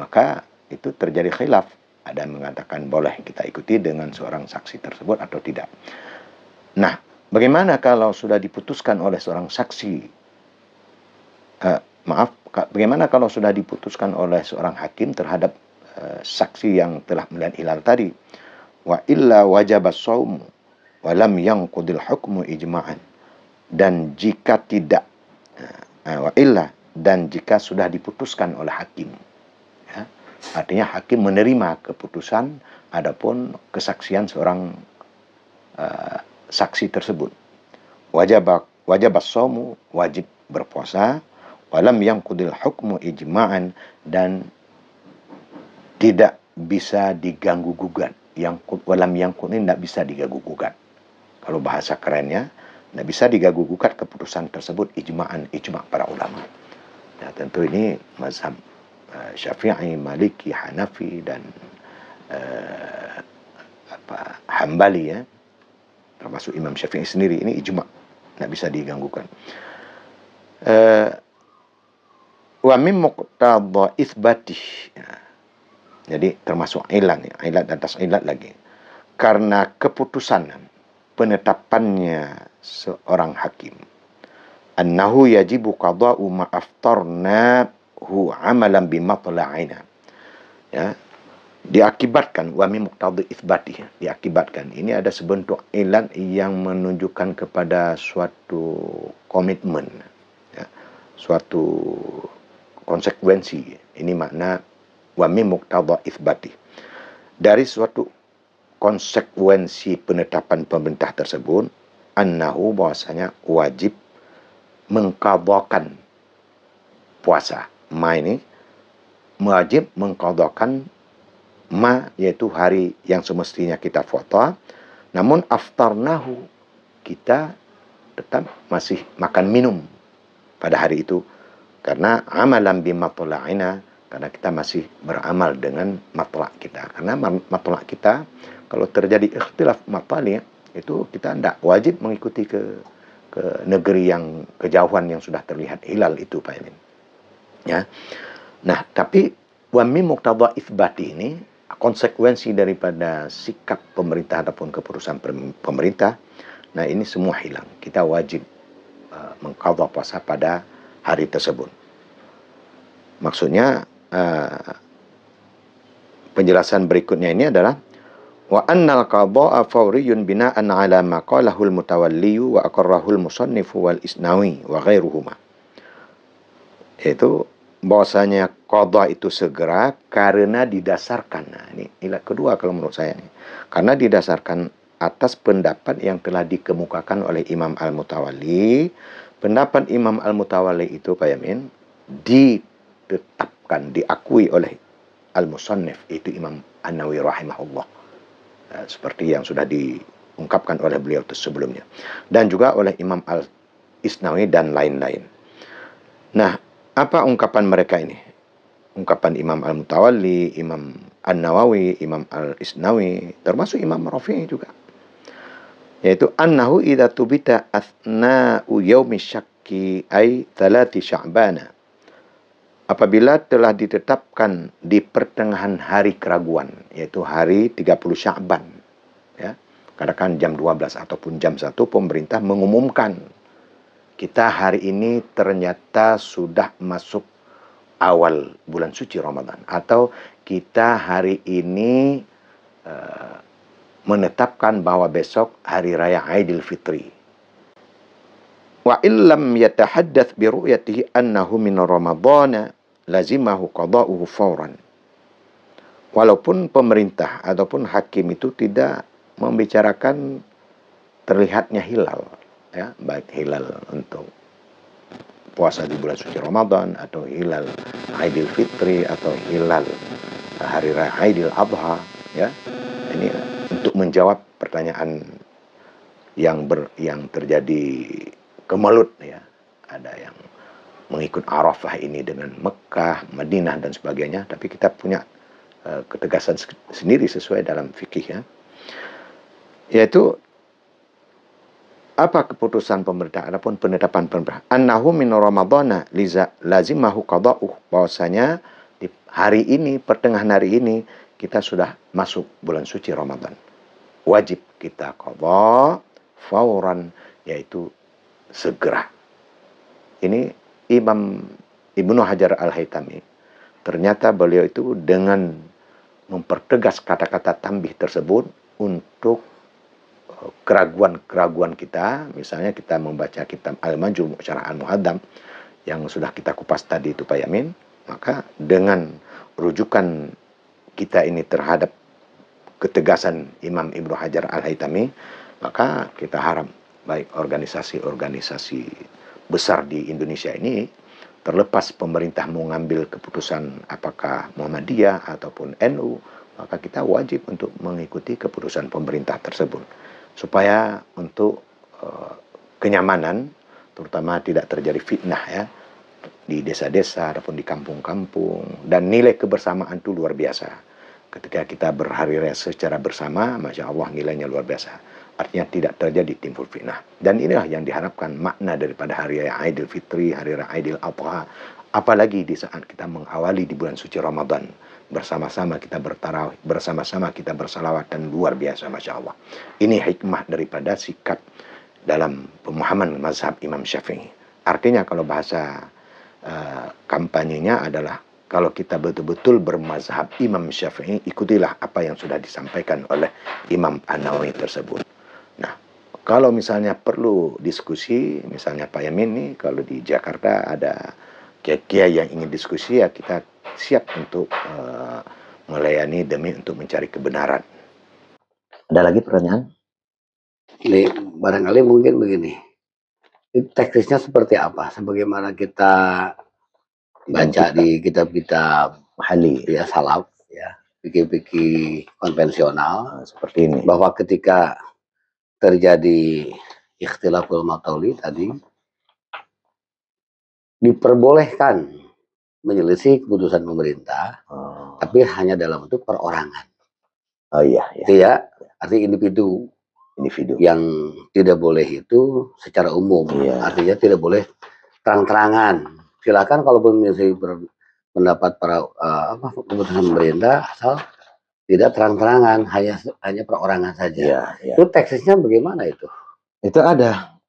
maka itu terjadi khilaf. Ada yang mengatakan boleh kita ikuti dengan seorang saksi tersebut atau tidak. Nah, Bagaimana kalau sudah diputuskan oleh seorang saksi, bagaimana kalau sudah diputuskan oleh seorang hakim terhadap saksi yang telah melihat hilal tadi? Wa illa wajaba shaum wa lam yanqudil hukmu ijma'an. Dan jika tidak, wa illa, dan jika sudah diputuskan oleh hakim, ya, artinya hakim menerima keputusan adapun kesaksian seorang saksi tersebut, wajib as-shaumu, wajib berpuasa, walam yanqudil hukmu ijma'an, dan tidak bisa diganggu gugat. Walam yangqud ini tidak bisa diganggu gugat. Kalau bahasa kerennya, tidak bisa diganggu gugat keputusan tersebut ijma' para ulama. Ya, tentu ini mazhab Syafi'i, Maliki, Hanafi, dan Hambali, ya, termasuk Imam Syafi'i sendiri, ini ijma', tidak bisa diganggukan. Wa min muqtadha itsbatih. Jadi termasuk ilat, ilat atas ilat lagi. Karena keputusan penetapannya seorang hakim, annahu yajibu qada'u ma aftarnahu amalan bimatla'ina. Ya, diakibatkan, wa min muqtadha itsbatih, diakibatkan, ini ada sebentuk ilat yang menunjukkan kepada suatu komitmen, ya, suatu konsekuensi. Ini makna wa min muqtadha itsbatih, dari suatu konsekuensi penetapan pemerintah tersebut, annahu, bahwasanya wajib mengqadhakan puasa. Ma ini wajib mengqadhakan ma, yaitu hari yang semestinya kita puasa, namun aftarnahu, kita tetap masih makan minum pada hari itu, karena amalan bimatla'ina, karena kita masih beramal dengan matlak kita. Karena matlak kita, kalau terjadi ikhtilaf matali, itu kita tidak wajib mengikuti ke negeri yang kejauhan yang sudah terlihat hilal itu, Pak Yamin. Ya. Nah, tapi wa min muqtadha itsbati ini konsekuensi daripada sikap pemerintah ataupun keputusan pemerintah. Nah, ini semua hilang. Kita wajib mengqadha puasa pada hari tersebut. Maksudnya penjelasan berikutnya ini adalah wa annal qadha'a fawriyun bina'an 'ala ma qalahul mutawalliyu wa aqarrahul musannifu wal isnawi wa ghairuhuma. Yaitu bahwasanya qadha itu segera karena didasarkan, nah ini ilat kedua kalau menurut saya nih, karena didasarkan atas pendapat yang telah dikemukakan oleh Imam Al-Mutawalli. Pendapat Imam Al-Mutawalli itu, Pak Yamin, ditetapkan, diakui oleh Al-Musannif, itu Imam An-Nawawi rahimahullah, seperti yang sudah diungkapkan oleh beliau sebelumnya, dan juga oleh Imam Al-Isnawi dan lain-lain. Nah, apa ungkapan mereka ini? Ungkapan Imam Al-Mutawalli, Imam An-Nawawi, Imam Al-Isnawi, termasuk Imam Rafi'i juga, yaitu annahu idza tubita athna'u yaumi syakki ay 3 Sya'ban, apabila telah ditetapkan di pertengahan hari keraguan, yaitu hari 30 Sya'ban, ya, katakan jam 12 ataupun jam 1, pemerintah mengumumkan kita hari ini ternyata sudah masuk awal bulan suci Ramadan, atau kita hari ini menetapkan bahwa besok hari raya Aidil Fitri. Wa illam yatahaddath bi ru'yatihi annahu min Ramadhana lazimahu qada'uhu fawran. Walaupun pemerintah ataupun hakim itu tidak membicarakan terlihatnya hilal, ya, baik hilal untuk puasa di bulan suci Ramadan, atau hilal Aidil Fitri, atau hilal hari raya Aidil Adha, ya. Ini untuk menjawab pertanyaan yang terjadi kemelut, ya. Ada yang mengikut Arafah ini dengan Mekah, Madinah dan sebagainya, tapi kita punya ketegasan sendiri sesuai dalam fikih, ya. Yaitu apa keputusan pemerintah adapun penetapan pemerintah, annahu min ramadhana lazimahu qada'uh, bahwasanya di hari ini, pertengahan hari ini, kita sudah masuk bulan suci Ramadan, wajib kita qadha fauran, yaitu segera. Ini Imam Ibnu Hajar Al-Haytami, ternyata beliau itu dengan mempertegas kata-kata tanbih tersebut untuk keraguan-keraguan kita. Misalnya kita membaca kitab Al-Manjul Syarah Al-Muhaddam yang sudah kita kupas tadi itu Pak Yamin, maka dengan rujukan kita ini terhadap ketegasan Imam Ibnu Hajar Al-Haytami, maka kita harap baik organisasi-organisasi besar di Indonesia ini, terlepas pemerintah mau ngambil keputusan apakah Muhammadiyah ataupun NU, maka kita wajib untuk mengikuti keputusan pemerintah tersebut supaya untuk kenyamanan, terutama tidak terjadi fitnah ya di desa-desa ataupun di kampung-kampung, dan nilai kebersamaan itu luar biasa. Ketika kita berhari raya secara bersama, Masya Allah nilainya luar biasa. Artinya tidak terjadi timbul fitnah. Dan inilah yang diharapkan makna daripada hari raya Idul Fitri, hari raya Idul Adha. Apalagi di saat kita mengawali di bulan suci Ramadan. Bersama-sama kita bertarawih, bersama-sama kita bersalawat, dan luar biasa Masya Allah. Ini hikmah daripada sikap dalam pemahaman mazhab Imam Syafi'i. Artinya kalau bahasa kampanyenya adalah, kalau kita betul-betul bermazhab Imam Syafi'i, ikutilah apa yang sudah disampaikan oleh Imam An-Nawawi tersebut. Nah, kalau misalnya perlu diskusi, misalnya Pak Yamin nih, kalau di Jakarta ada kiai-kiai yang ingin diskusi, ya kita siap untuk melayani demi untuk mencari kebenaran. Ada lagi pertanyaan? Ini barangkali mungkin begini, teknisnya seperti apa? Sebagaimana kita baca di kitab-kitab Mahali ya salaf ya, fikih-fikih konvensional seperti ini, bahwa ketika terjadi ikhtilaful maqauli tadi, diperbolehkan menyelisih keputusan pemerintah, tapi hanya dalam bentuk perorangan. Oh iya, ya. Artinya individu yang tidak boleh itu secara umum, artinya tidak boleh terang-terangan. Silakan kalau menyelesaikan pendapat para keputusan pemerintah, asal tidak terang-terangan, hanya perorangan saja. Itu teksnya bagaimana itu? Itu ada,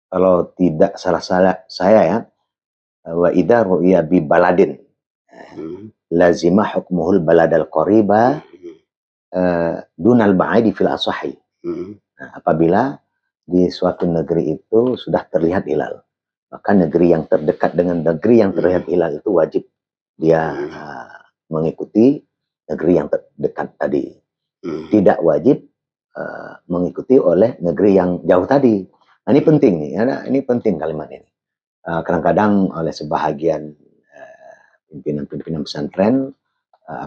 kalau tidak salah saya ya, wa idza ru'ya bi baladin lazima hukmuhul baladal qariba dunal ba'idi fil asahi. Nah, apabila di suatu negeri itu sudah terlihat hilal, maka negeri yang terdekat dengan negeri yang terlihat hilal itu wajib dia mengikuti negeri yang terdekat tadi. Tidak wajib mengikuti oleh negeri yang jauh tadi. Nah, ini penting nih, ini penting kalimat ini. Kadang-kadang oleh sebahagian pimpinan-pimpinan pesantren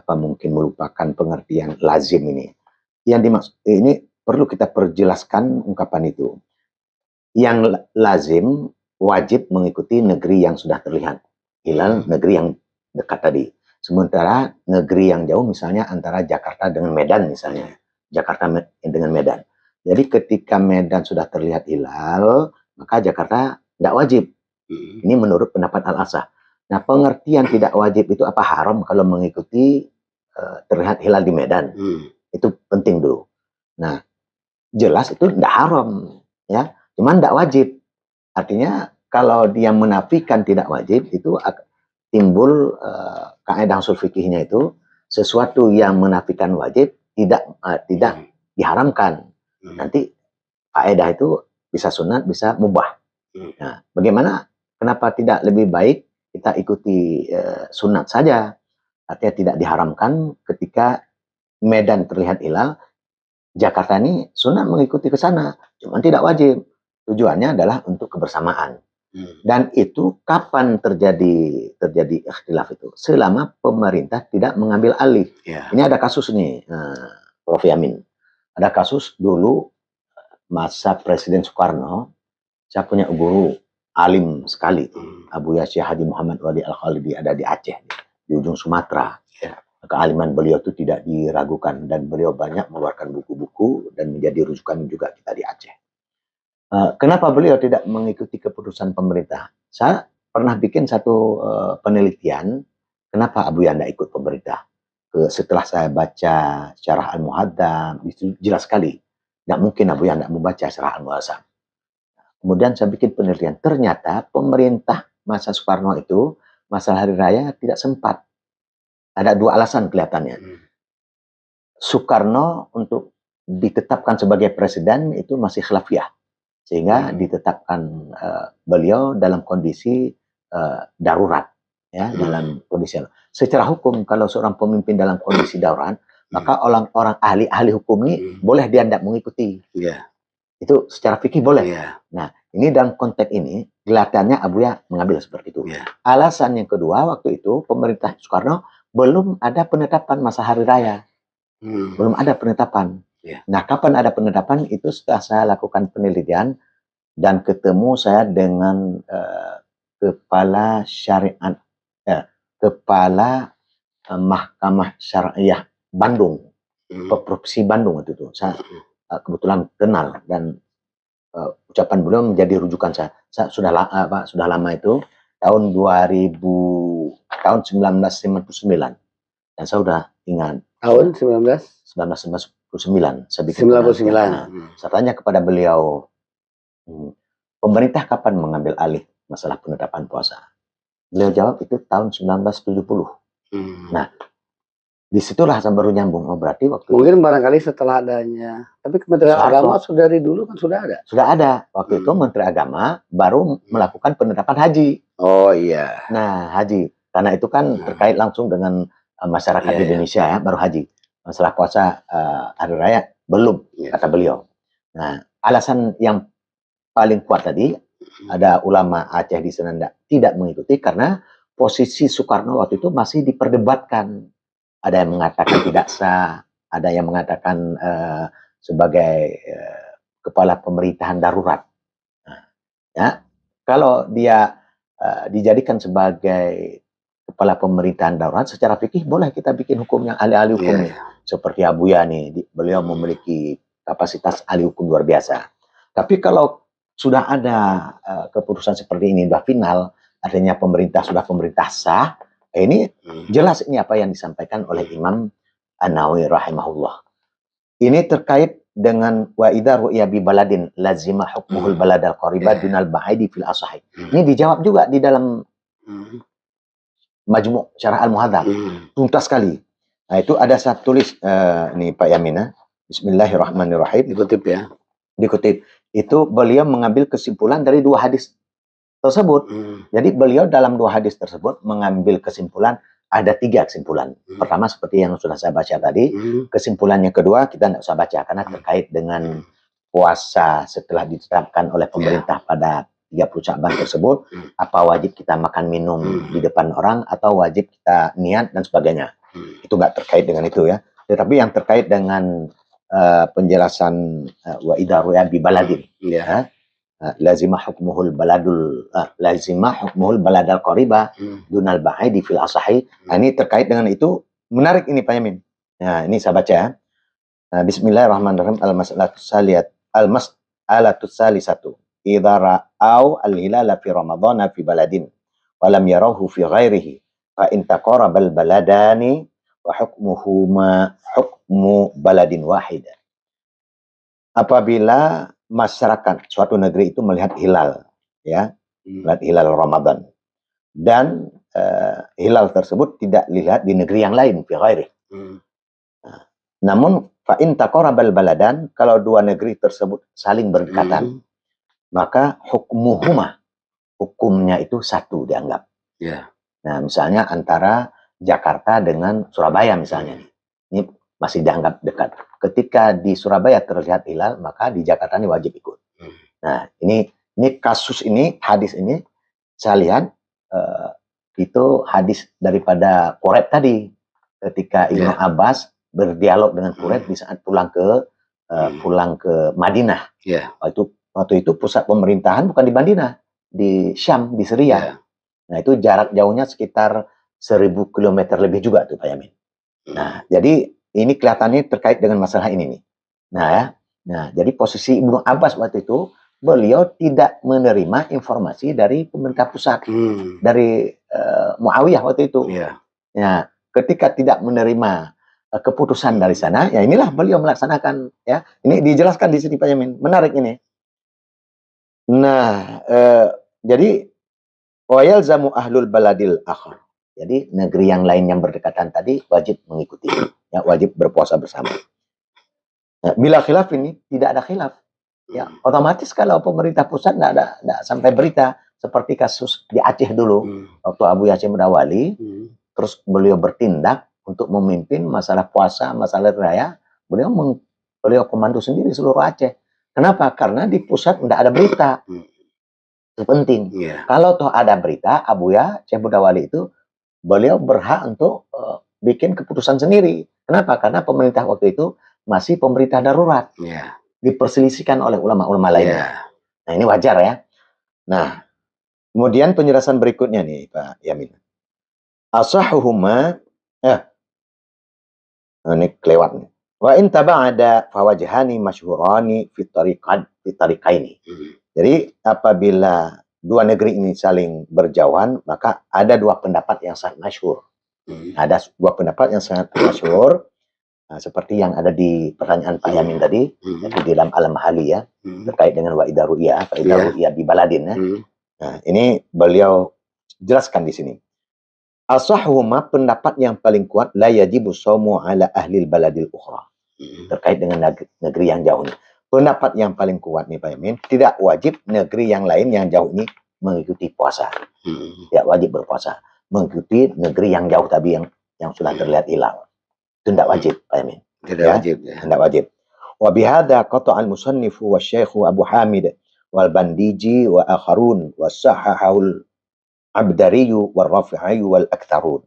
mungkin melupakan pengertian lazim ini. Yang dimaksud ini perlu kita perjelaskan ungkapan itu. Yang lazim wajib mengikuti negeri yang sudah terlihat hilal, negeri yang dekat tadi. Sementara negeri yang jauh, misalnya antara Jakarta dengan Medan misalnya, Jakarta dengan Medan. Jadi ketika Medan sudah terlihat hilal, maka Jakarta tidak wajib. Ini menurut pendapat Al-Asah. Nah, pengertian tidak wajib itu apa haram kalau mengikuti terlihat hilal di Medan. Itu penting dulu. Nah, jelas itu tidak haram, ya. Cuman tidak wajib. Artinya kalau dia menafikan tidak wajib, itu timbul kaidah usul fikihnya itu, sesuatu yang menafikan wajib tidak diharamkan. Nanti kaidah itu bisa sunat, bisa mubah. Nah, bagaimana? Kenapa tidak lebih baik kita ikuti sunat saja? Artinya tidak diharamkan ketika Medan terlihat hilal, Jakarta ini sunat mengikuti ke sana, cuma tidak wajib. Tujuannya adalah untuk kebersamaan. Dan itu kapan terjadi ikhtilaf itu? Selama pemerintah tidak mengambil alih. Ini ada kasus nih, Prof. Yamin. Ada kasus dulu masa Presiden Soekarno. Saya punya guru alim sekali, Abu Yasya Haji Muhammad Wali Al-Khalidi, ada di Aceh, di ujung Sumatera. Kealiman beliau itu tidak diragukan, dan beliau banyak mengeluarkan buku-buku dan menjadi rujukan juga kita di Aceh. Kenapa beliau tidak mengikuti keputusan pemerintah? Saya pernah bikin satu penelitian, kenapa Abu Yanda ikut pemerintah. Setelah saya baca Syarah Al-Muhaddam, itu jelas sekali. Tidak mungkin Abu yang tidak membaca Syarah Al-Muhasab. Kemudian saya bikin penelitian. Ternyata pemerintah masa Soekarno itu masalah hari raya tidak sempat. Ada dua alasan kelihatannya. Soekarno untuk ditetapkan sebagai presiden itu masih khilafiyah. Sehingga ditetapkan beliau dalam kondisi darurat. Ya, dalam kondisi. Secara hukum, kalau seorang pemimpin dalam kondisi darurat, maka orang-orang ahli hukum ini boleh dia tidak mengikuti. Itu secara fikih boleh. Nah, ini dalam konteks ini, kelihatannya Abuya mengambil seperti itu. Alasan yang kedua, waktu itu pemerintah Soekarno belum ada penetapan masa hari raya. Belum ada penetapan. Nah, kapan ada penetapan? Itu setelah saya lakukan penelitian dan ketemu saya dengan kepala syariat, kepala Mahkamah Syariah Bandung, Provinsi Bandung waktu itu. Saya kebetulan kenal dan ucapan beliau menjadi rujukan saya. Saya sudah lama itu tahun 1959 dan saya sudah ingat tahun 1999 saya bikin 99. Saya tanya kepada beliau, pemerintah kapan mengambil alih masalah penetapan puasa? Beliau jawab itu tahun 1970. Nah, disitulah saya baru nyambung. Oh, berarti waktu mungkin barangkali setelah adanya, tapi Kementerian Agama sudah dari dulu kan sudah ada. Sudah ada. Waktu itu Menteri Agama baru melakukan penetapan haji. Oh iya. Nah, haji. Karena itu kan terkait langsung dengan masyarakat Indonesia ya, baru haji. Masalah puasa hari raya belum, kata beliau. Nah, alasan yang paling kuat tadi, ada ulama Aceh di sana tidak mengikuti karena posisi Soekarno waktu itu masih diperdebatkan. Ada yang mengatakan tidak sah, ada yang mengatakan sebagai kepala pemerintahan darurat. Nah, ya, kalau dia dijadikan sebagai kepala pemerintahan darurat, secara fikih boleh kita bikin hukum yang ahli-ahli hukumnya. Seperti Abuya nih, beliau memiliki kapasitas ahli hukum luar biasa. Tapi kalau sudah ada keputusan seperti ini, sudah final, artinya pemerintah sudah pemerintah sah, ini jelas ini apa yang disampaikan oleh Imam An-Nawawi rahimahullah. Ini terkait dengan wa idza ru'ya bi baladin lazima hukmuhul baladal qariba dunal ba'idi fil asahi. Ini dijawab juga di dalam Majmu' Syarah Al-Muhadzab. Tuntas sekali. Nah, itu ada saya tulis nih Pak Yamina. Bismillahirrahmanirrahim. Dikutip ya. Dikutip. Itu beliau mengambil kesimpulan dari dua hadis tersebut. Jadi beliau dalam dua hadis tersebut mengambil kesimpulan, ada tiga kesimpulan. Pertama seperti yang sudah saya baca tadi. Kesimpulan yang kedua kita tidak usah baca karena terkait dengan puasa setelah ditetapkan oleh pemerintah pada 30 Sya'ban tersebut. Apa wajib kita makan minum di depan orang atau wajib kita niat dan sebagainya. Itu nggak terkait dengan itu ya. Tetapi yang terkait dengan penjelasan wa idza ru'ya bi baladin. Lazimah hukmuhul baladal qariba dunal ba'idi fil asahi. Nah, ini terkait dengan itu menarik ini Pak Yamin. Nah, ini saya baca ya. Bismillahirrahmanirrahim. Al-mas'alatu salisatu. Idza ra'au al-hilala fi ramadhana fi baladin wa lam yarahu fi ghairihi fa in taqarabal baladani wa hukmuhuma hukmu baladin wahid. Apabila masyarakat suatu negeri itu melihat hilal, ya, melihat hilal Ramadan, dan hilal tersebut tidak dilihat di negeri yang lain, fi ghairi. Namun fa in taqarabal baladan, kalau dua negeri tersebut saling berdekatan, maka hukumnya itu satu dianggap. Nah, misalnya antara Jakarta dengan Surabaya misalnya, ini masih dianggap dekat. Ketika di Surabaya terlihat hilal, maka di Jakarta ini wajib ikut. Nah, ini kasus ini, hadis ini, saya lihat itu hadis daripada Quraib tadi. Ketika Ibnu Abbas berdialog dengan Quraib di saat pulang ke Madinah. Waktu itu pusat pemerintahan bukan di Madinah, di Syam, di Syria. Nah, itu jarak jauhnya sekitar 1000 km lebih juga tuh Pak Yamin. Nah, jadi ini kelihatannya terkait dengan masalah ini nih. Nah, jadi posisi Ibnu Abbas waktu itu, beliau tidak menerima informasi dari pemerintah pusat, dari Muawiyah waktu itu. Nah, ketika tidak menerima keputusan dari sana. Ya inilah beliau melaksanakan. Ya, ini dijelaskan di sini Pak Yamin. Menarik ini. Nah, jadi wayal zamu ahlul baladil akhar. Jadi negeri yang lain yang berdekatan tadi wajib mengikuti. Ya, wajib berpuasa bersama. Nah, bila khilaf ini tidak ada khilaf. Ya, otomatis kalau pemerintah pusat tidak sampai berita seperti kasus di Aceh dulu waktu Abu Yasin Mudawali, terus beliau bertindak untuk memimpin masalah puasa, masalah raya, beliau komando sendiri seluruh Aceh. Kenapa? Karena di pusat tidak ada berita. Itu penting. Kalau toh ada berita, Abu Yasin Mudawali itu beliau berhak untuk bikin keputusan sendiri. Kenapa? Karena pemerintah waktu itu masih pemerintah darurat. Diperselisihkan oleh ulama-ulama lainnya. Nah, ini wajar ya. Nah, kemudian penjelasan berikutnya nih Pak Yamin. Asahuhuma ini kelewat nih. Wa in taba'ada fawajhani masyhurani fi tariqaini. Jadi apabila dua negeri ini saling berjauhan, maka ada dua pendapat yang sangat masyhur. Ada dua pendapat yang sangat masyhur. Nah, seperti yang ada di pertanyaan Pak Yamin tadi, di dalam Al-Mahali ya, terkait dengan Wa'idah Ru'ya di Baladin ya. Nah, ini beliau jelaskan di sini. Asahhuma pendapat yang paling kuat la yajibu shaumu ala ahlil baladil ukhra. Terkait dengan negeri yang jauh ini. Pendapat yang paling kuat nih Pak Yamin, tidak wajib negeri yang lain yang jauh ini mengikuti puasa. Tidak wajib berpuasa. Mengikuti negeri yang jauh tadi yang sudah terlihat hilal. Itu tidak wajib, Pak Yamin. Tidak wajib ya. Tidak wajib. Wa bihadza qata'a al-musannifu wa Syekh Abu Hamid wal Bandiji wa akharun wa sahahul Abdari wal Rafi'i wal Aktsarun.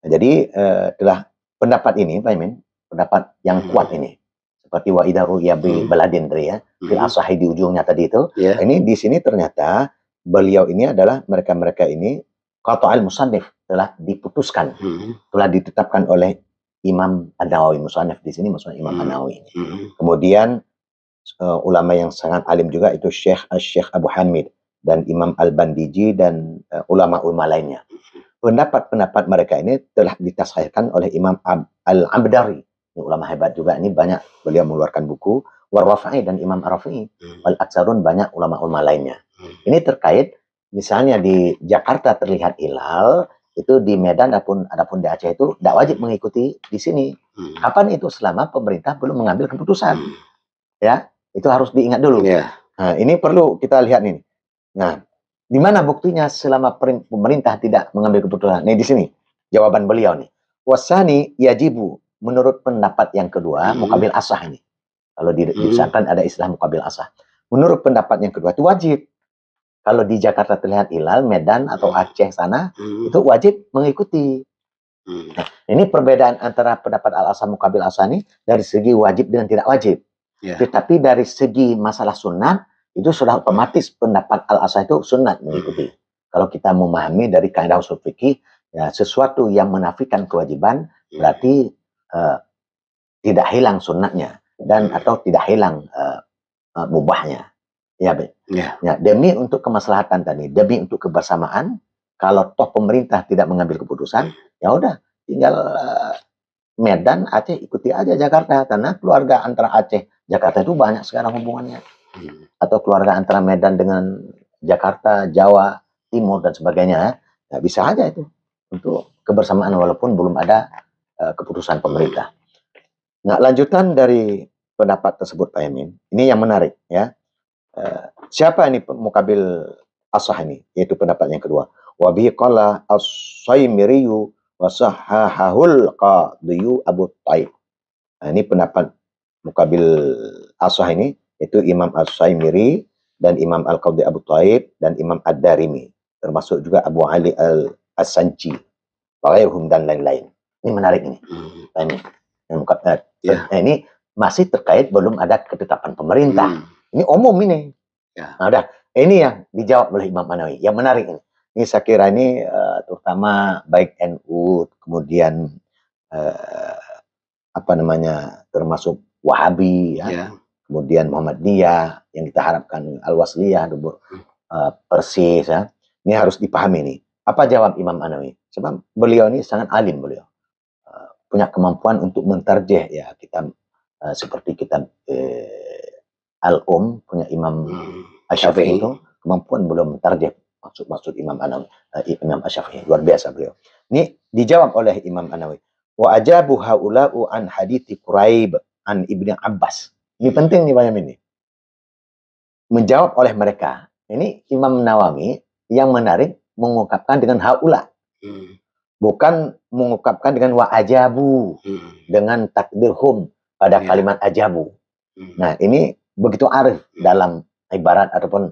Nah, jadi telah pendapat ini, Pak Yamin, pendapat yang kuat ini. Seperti Wa'idah Ru'ya bi Baladin tadi ya. Fil Asahi di ujungnya tadi itu. Ini di sini ternyata beliau ini adalah mereka-mereka ini qata'al musannif telah diputuskan, telah ditetapkan oleh Imam An-Nawawi. Musannif di sini maksudnya Imam An-Nawawi. Kemudian ulama yang sangat alim juga itu Syekh Abu Hamid dan Imam Al-Bandiji dan ulama-ulama lainnya. Pendapat-pendapat mereka ini telah ditasahihkan oleh Imam Al-Abdari. Ini ulama hebat juga, ini banyak beliau mengeluarkan buku. War-Rafi'i dan Imam Ar-Rafi'i. Wal-Aktsarun banyak ulama-ulama lainnya. Ini terkait misalnya di Jakarta terlihat hilal, itu di Medan adapun di Aceh itu tidak wajib mengikuti di sini. Kapan itu? Selama pemerintah belum mengambil keputusan. Ya, itu harus diingat dulu. Nah, ini perlu kita lihat nih. Nah, di mana buktinya selama pemerintah tidak mengambil keputusan? Nih di sini jawaban beliau nih. Wasani yajibu, menurut pendapat yang kedua, muqabil asah ini. Kalau disahkan ada istilah muqabil asah. Menurut pendapat yang kedua itu wajib. Kalau di Jakarta terlihat hilal, Medan atau Aceh sana, itu wajib mengikuti. Nah, ini perbedaan antara pendapat Al-Asah Muqabil Asah ini dari segi wajib dan tidak wajib. Tetapi dari segi masalah sunat, itu sudah otomatis pendapat Al-Asah itu sunat mengikuti. Kalau kita memahami dari kaidah usul fikih, ya, sesuatu yang menafikan kewajiban, berarti tidak hilang sunatnya, dan atau tidak hilang mubahnya. Ya, demi untuk kemaslahatan tadi, demi untuk kebersamaan, kalau toh pemerintah tidak mengambil keputusan, ya udah tinggal Medan, Aceh ikuti aja Jakarta, karena keluarga antara Aceh Jakarta itu banyak sekarang hubungannya. Atau keluarga antara Medan dengan Jakarta, Jawa, Timur dan sebagainya, ya bisa aja itu untuk kebersamaan walaupun belum ada keputusan pemerintah. Nah, lanjutan dari pendapat tersebut Pak Yamin, ini yang menarik ya. Siapa ini muqabil asah ini? Yaitu pendapat yang kedua. Wa bihi qala as-Saimiri wa sahhahul qadhiyu Abu Thaib. Nah, ini pendapat muqabil asah ini yaitu Imam As-Saimiri dan Imam Al-Qadhi Abu Thaib dan Imam Ad-Darimi, termasuk juga Abu Ali Al-Asanji, wahum dan lain-lain. Ini menarik ini. Ini masih terkait belum ada ketetapan pemerintah. Ini umum ini. Nah, udah. Ini yang dijawab oleh Imam An-Nawawi. Yang menarik ini. Ini saya kira ini terutama baik NU, kemudian termasuk Wahabi, kemudian Muhammadiyah, yang kita harapkan Al-Wasliyah, Persis, ya. Ini harus dipahami nih. Apa jawab Imam An-Nawawi? Sebab beliau ini sangat alim beliau. punya kemampuan untuk mentarjih ya kita seperti kitab punya Imam Asy-Syafi'i itu kemampuan belum mentarjih maksud Imam Imam Asy-Syafi'i luar biasa beliau. Ini dijawab oleh Imam An-Nawawi. Wa ajabu haula'u an hadithi Quraib an Ibnu Abbas. Ini penting nih Pak Yamin nih. Menjawab oleh mereka. Ini Imam Nawawi yang menarik mengungkapkan dengan haula. Bukan mengungkapkan dengan wa ajabu. Dengan takdir hum pada kalimat ajabu. Nah, ini begitu arif dalam ibarat ataupun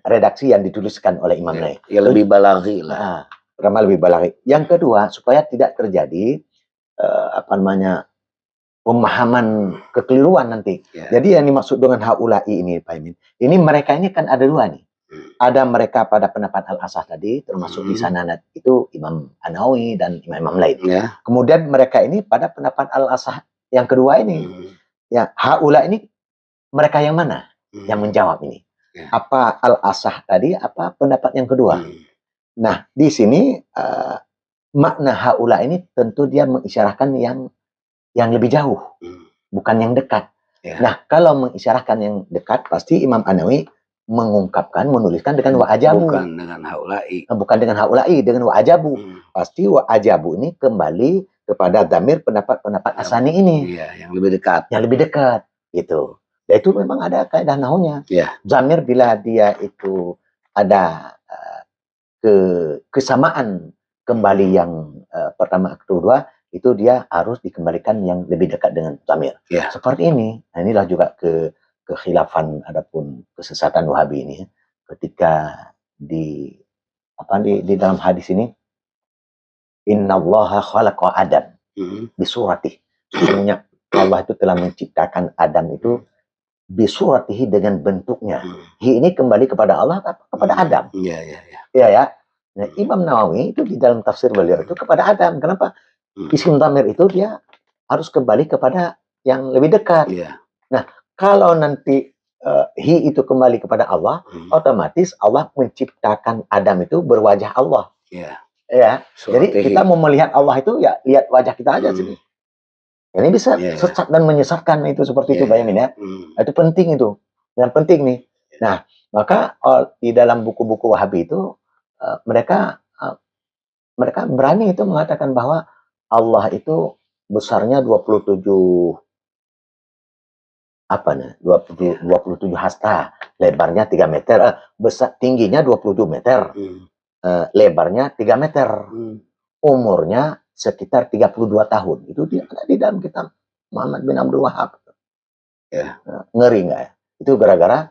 redaksi yang dituliskan oleh Imam Nawawi. Ya lebih balaghi lah. Ramah lebih balaghi. Yang kedua, supaya tidak terjadi pemahaman kekeliruan nanti. Jadi yang dimaksud dengan haula'i ini, Pak Imin, ini mereka ini kan ada dua nih. Ada mereka pada pendapat Al-Asah tadi, termasuk di sana itu Imam An-Nawawi dan imam-imam lain. Kemudian mereka ini pada pendapat Al-Asah yang kedua ini. Ya, haula ini mereka yang mana yang menjawab ini? Apa Al-Asah tadi, apa pendapat yang kedua? Nah, di sini makna haula ini tentu dia mengisyarahkan yang lebih jauh, bukan yang dekat. Nah, kalau mengisyarahkan yang dekat, pasti Imam An-Nawawi mengungkapkan, menuliskan dengan wa ajabu. Bukan dengan haula'i. Bukan dengan haula'i, dengan wa ajabu. Pasti wa ajabu ini kembali kepada dhamir pendapat asani ini. Iya, yang lebih dekat. Yang lebih dekat, gitu. Dan itu memang ada kaidah nahwunya. Dhamir bila dia itu ada kesamaan kembali yang pertama kedua, itu dia harus dikembalikan yang lebih dekat dengan dhamir. Seperti ini. Nah, inilah juga kekhilafan adapun kesesatan Wahabi ini ketika di dalam hadis ini innallaha khalaqa Adam bisuratihi. Sesungguhnya Allah itu telah menciptakan Adam itu bisuratihi dengan bentuknya. Hi ini kembali kepada Allah atau kepada Adam? Iya ya. Nah, Imam Nawawi itu di dalam tafsir beliau itu kepada Adam. Kenapa? Isim dhamir itu dia harus kembali kepada yang lebih dekat. Nah, kalau nanti hi itu kembali kepada Allah, otomatis Allah menciptakan Adam itu berwajah Allah. Ya. Jadi kita mau melihat Allah itu ya lihat wajah kita aja sini. Ini bisa sesat dan menyesatkan itu seperti itu Pak Yamin ya. Itu penting itu. Yang penting nih. Nah, maka di dalam buku-buku Wahabi itu mereka berani itu mengatakan bahwa Allah itu besarnya 27 hasta, lebarnya 3 meter, besar tingginya 27 meter. Lebarnya 3 meter. Umurnya sekitar 32 tahun. Itu dia ada di dalam kitab Muhammad bin Abdul Wahab. Ngeri nggak ya? Itu gara-gara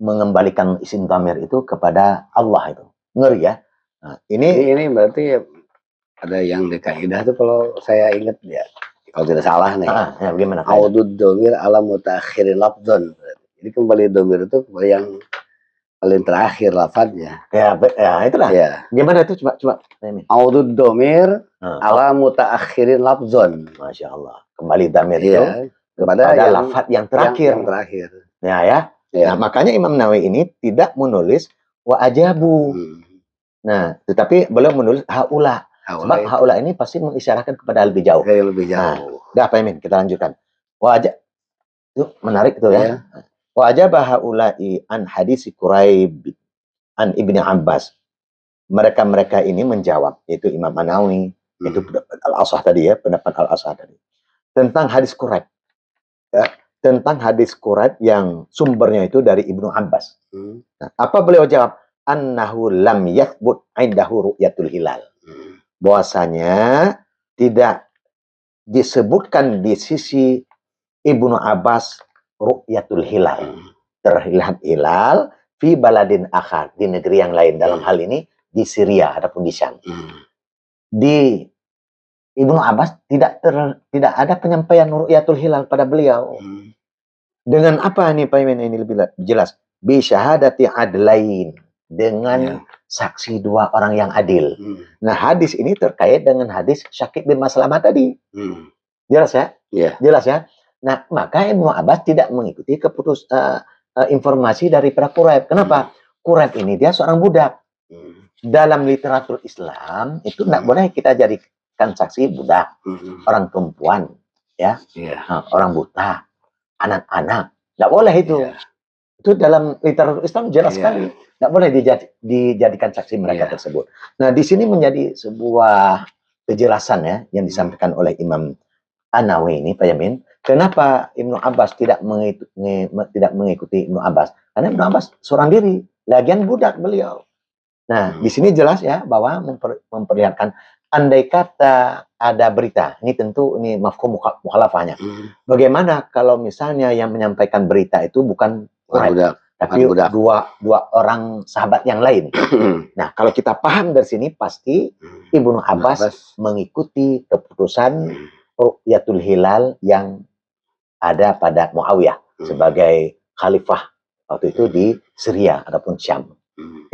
mengembalikan isim dhamir itu kepada Allah itu. Ngeri ya? Nah, ini berarti ada yang di kaidah itu kalau saya ingat ya, kalau tidak salah nih. Ya, bagaimana? Audud domir ala mutaakhirin lafdon. Jadi kembali domir itu kembali yang paling terakhir lafadznya. Ya itulah. Gimana itu coba. Audud domir ala mutaakhirin lafdon. Masya Allah. Kembali domir itu kepada lafadz yang terakhir. Yang terakhir. Ya. Nah, makanya Imam Nawawi ini tidak menulis wa ajabu. Nah, tetapi beliau menulis haula. Sebab haula ini pasti mengisyaratkan kepada lebih jauh. Lebih jauh. Nah, dah Pak Yamin, kita lanjutkan. Wa ajab. Itu menarik itu ya. Wa ajaba haula'i an hadisi Quraib an Ibnu Abbas. Mereka ini menjawab, yaitu Imam An-Nawawi, itu pendapat Al-Asah tadi ya, pendapat Al-Asah tadi. Tentang hadis Quraib. Ya, tentang hadis Quraib yang sumbernya itu dari Ibnu Abbas. Nah, apa beliau jawab? Annahu lam yathbut indahu ru'yatul hilal. Bahwasanya tidak disebutkan di sisi Ibnu Abbas ru'yatul hilal. Terlihat hilal fi baladin akhar, di negeri yang lain. Dalam hal ini di Syria ataupun di Syam. Di Ibnu Abbas tidak ada penyampaian ru'yatul hilal pada beliau. Dengan apa nih Pak Imin ini lebih jelas? Bi syahadati adlain, dengan saksi dua orang yang adil. Nah, hadis ini terkait dengan hadis Syakib bin Maslamah tadi. Jelas ya? Jelas ya? Nah, maka Ibnu Abbas tidak mengikuti informasi daripada Quraib. Kenapa? Quraib ini dia seorang budak. Dalam literatur Islam itu tidak boleh kita dijadikan saksi budak, orang perempuan, ya, orang buta, anak-anak, nggak boleh itu. Itu dalam literatur Islam jelas sekali, nggak boleh dijadikan saksi mereka tersebut. Nah, di sini menjadi sebuah kejelasan ya yang disampaikan oleh Imam An-Nawawi ini, Pak Yamin. Kenapa Ibnu Abbas tidak mengikuti Ibnu Abbas? Karena Ibnu Abbas seorang diri, lagian budak beliau. Nah, di sini jelas ya bahwa memperlihatkan andai kata ada berita, ini tentu ini mafhum mukhalafahnya. Bagaimana kalau misalnya yang menyampaikan berita itu bukan budak, tapi dua orang sahabat yang lain. Nah, kalau kita paham dari sini pasti Ibnu Abbas mengikuti keputusan Ru'yatul Hilal yang ada pada Muawiyah sebagai khalifah waktu itu di Syria ataupun Syam.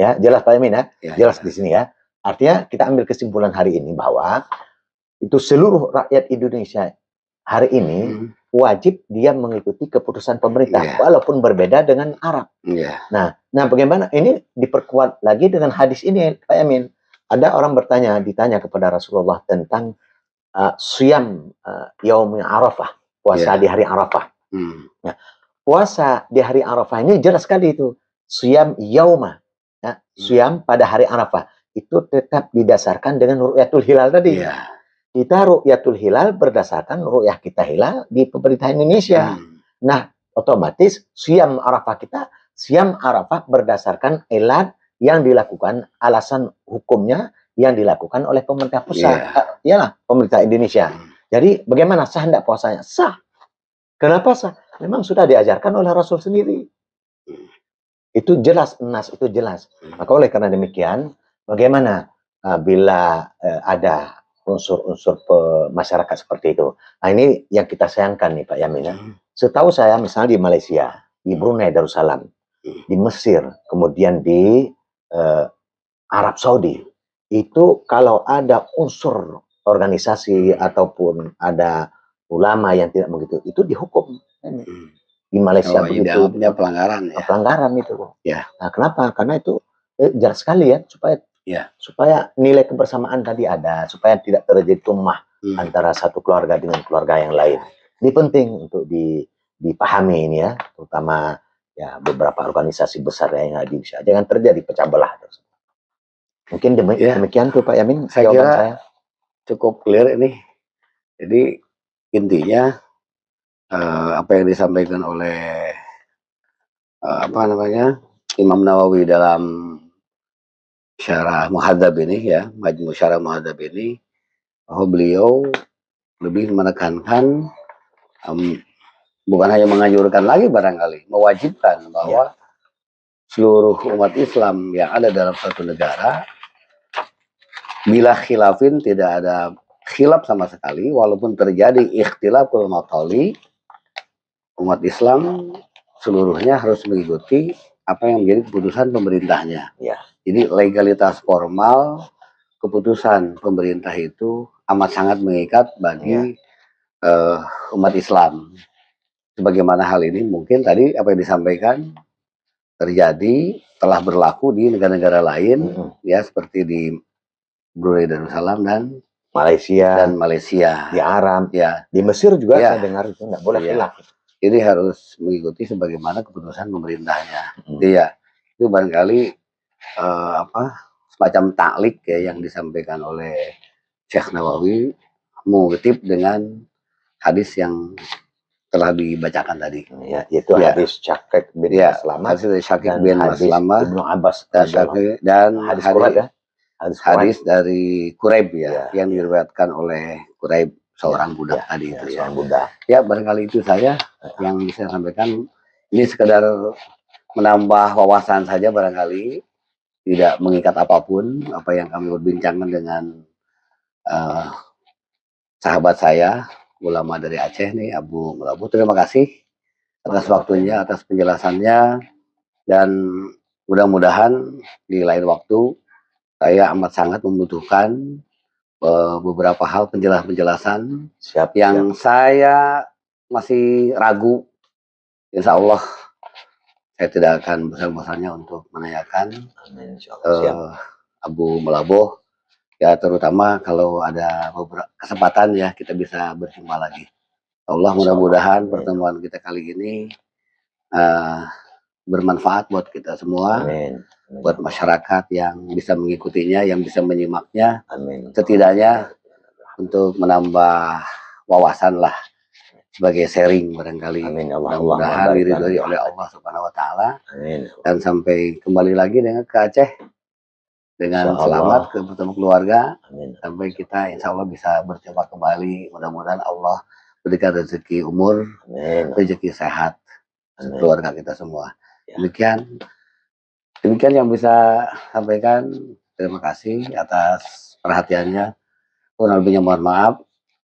Ya, jelas Pak Yamin ya? Jelas di sini ya. Artinya kita ambil kesimpulan hari ini bahwa itu seluruh rakyat Indonesia hari ini wajib dia mengikuti keputusan pemerintah walaupun berbeda dengan Arab. Nah, bagaimana ini diperkuat lagi dengan hadis ini Pak Yamin. Ada orang ditanya kepada Rasulullah tentang siyam yaum Arafah, puasa di hari Arafah. Nah, puasa di hari Arafah ini jelas sekali itu siyam yauma. Ya, siyam pada hari Arafah itu tetap didasarkan dengan ru'yatul hilal tadi. Kita ru'yatul hilal berdasarkan ru'yah kita hilal di pemerintah Indonesia. Nah, otomatis siyam Arafah kita, siyam Arafah berdasarkan elat yang dilakukan, alasan hukumnya yang dilakukan oleh pemerintah pusat. Iyalah, pemerintah Indonesia. Jadi, bagaimana sah enggak puasanya? Sah. Kenapa sah? Memang sudah diajarkan oleh Rasul sendiri. Itu jelas, nas itu jelas. Maka oleh karena demikian, bagaimana bila ada unsur-unsur masyarakat seperti itu. Nah, ini yang kita sayangkan nih Pak Yamin. Ya. Setahu saya misalnya di Malaysia, di Brunei Darussalam, di Mesir, kemudian di Arab Saudi, itu kalau ada unsur organisasi ataupun ada ulama yang tidak begitu, itu dihukum. Di Malaysia begitu. Pelanggaran ya. Pelanggaran itu. Nah, kenapa? Karena itu jelas sekali ya supaya nilai kebersamaan tadi ada, supaya tidak terjadi tummah antara satu keluarga dengan keluarga yang lain. Ini penting untuk dipahami ini ya, terutama ya beberapa organisasi besar yang ada di Indonesia. Jangan terjadi pecah belah. Mungkin demikian tuh Pak Yamin. Saya kira cukup clear ini. Jadi intinya apa yang disampaikan oleh Imam Nawawi dalam Syarah Muhadzab ini ya, Majmu' Syarah Muhadzab ini, bahwa beliau lebih menekankan bukan hanya menganjurkan lagi barangkali, mewajibkan bahwa seluruh umat Islam yang ada dalam satu negara bila khilafin, tidak ada khilaf sama sekali, walaupun terjadi ikhtilaful maqali, umat Islam seluruhnya harus mengikuti apa yang menjadi keputusan pemerintahnya. Jadi legalitas formal keputusan pemerintah itu amat sangat mengikat bagi umat Islam. Sebagaimana hal ini mungkin tadi apa yang disampaikan terjadi telah berlaku di negara-negara lain ya, seperti di Brunei Darussalam dan Malaysia, di Arab, di Mesir juga saya dengar itu nggak boleh khilaf. Jadi harus mengikuti sebagaimana keputusan pemerintahnya. Itu barangkali semacam taklik ya yang disampaikan oleh Syekh Nawawi mengutip dengan hadis yang telah dibacakan tadi. Yaitu hadis Syakik bin Maslamah, hadis Syakik bin Maslamah, Ibnu Abbas dan hadis dari Quraib yang diriwayatkan oleh Quraib, seorang budak tadi itu seorang budak. Ya, barangkali itu saya yang bisa sampaikan. Ini sekedar menambah wawasan saja, barangkali tidak mengikat apapun apa yang kami berbincangkan dengan sahabat saya, ulama dari Aceh nih, Abu Mulabu. Terima kasih atas waktunya, atas penjelasannya, dan mudah-mudahan di lain waktu saya amat sangat membutuhkan beberapa hal penjelasan yang saya masih ragu. Insya Allah saya tidak akan bosan-bosannya untuk menanyakan Abu Mulaboh Ya terutama kalau ada beberapa kesempatan ya kita bisa berjumpa lagi. Allah Insya Allah. mudah-mudahan Amin. pertemuan kita kali ini eh, bermanfaat buat kita semua, Amin. Amin. buat masyarakat yang bisa mengikutinya, yang bisa menyimaknya, Amin. setidaknya untuk menambah wawasan lah sebagai sharing barangkali. Amin. Allah Mudah-mudahan barik diridhoi lana. oleh Allah Subhanahu wa taala Amin. dan sampai kembali lagi dengan ke Aceh dengan Insya selamat Allah. ke bertemu keluarga Amin. sampai kita insya Allah bisa berjumpa kembali. Mudah-mudahan Allah berikan rezeki umur, Amin. rezeki sehat Amin. keluarga kita semua. Ya. Demikian yang bisa sampaikan. Terima kasih atas perhatiannya. Kurang lebihnya mohon maaf.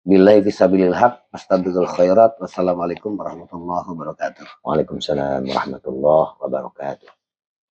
Billahi fisabilil haq, astaghfirul khairat. Wassalamualaikum warahmatullahi wabarakatuh. Waalaikumsalam warahmatullahi wabarakatuh.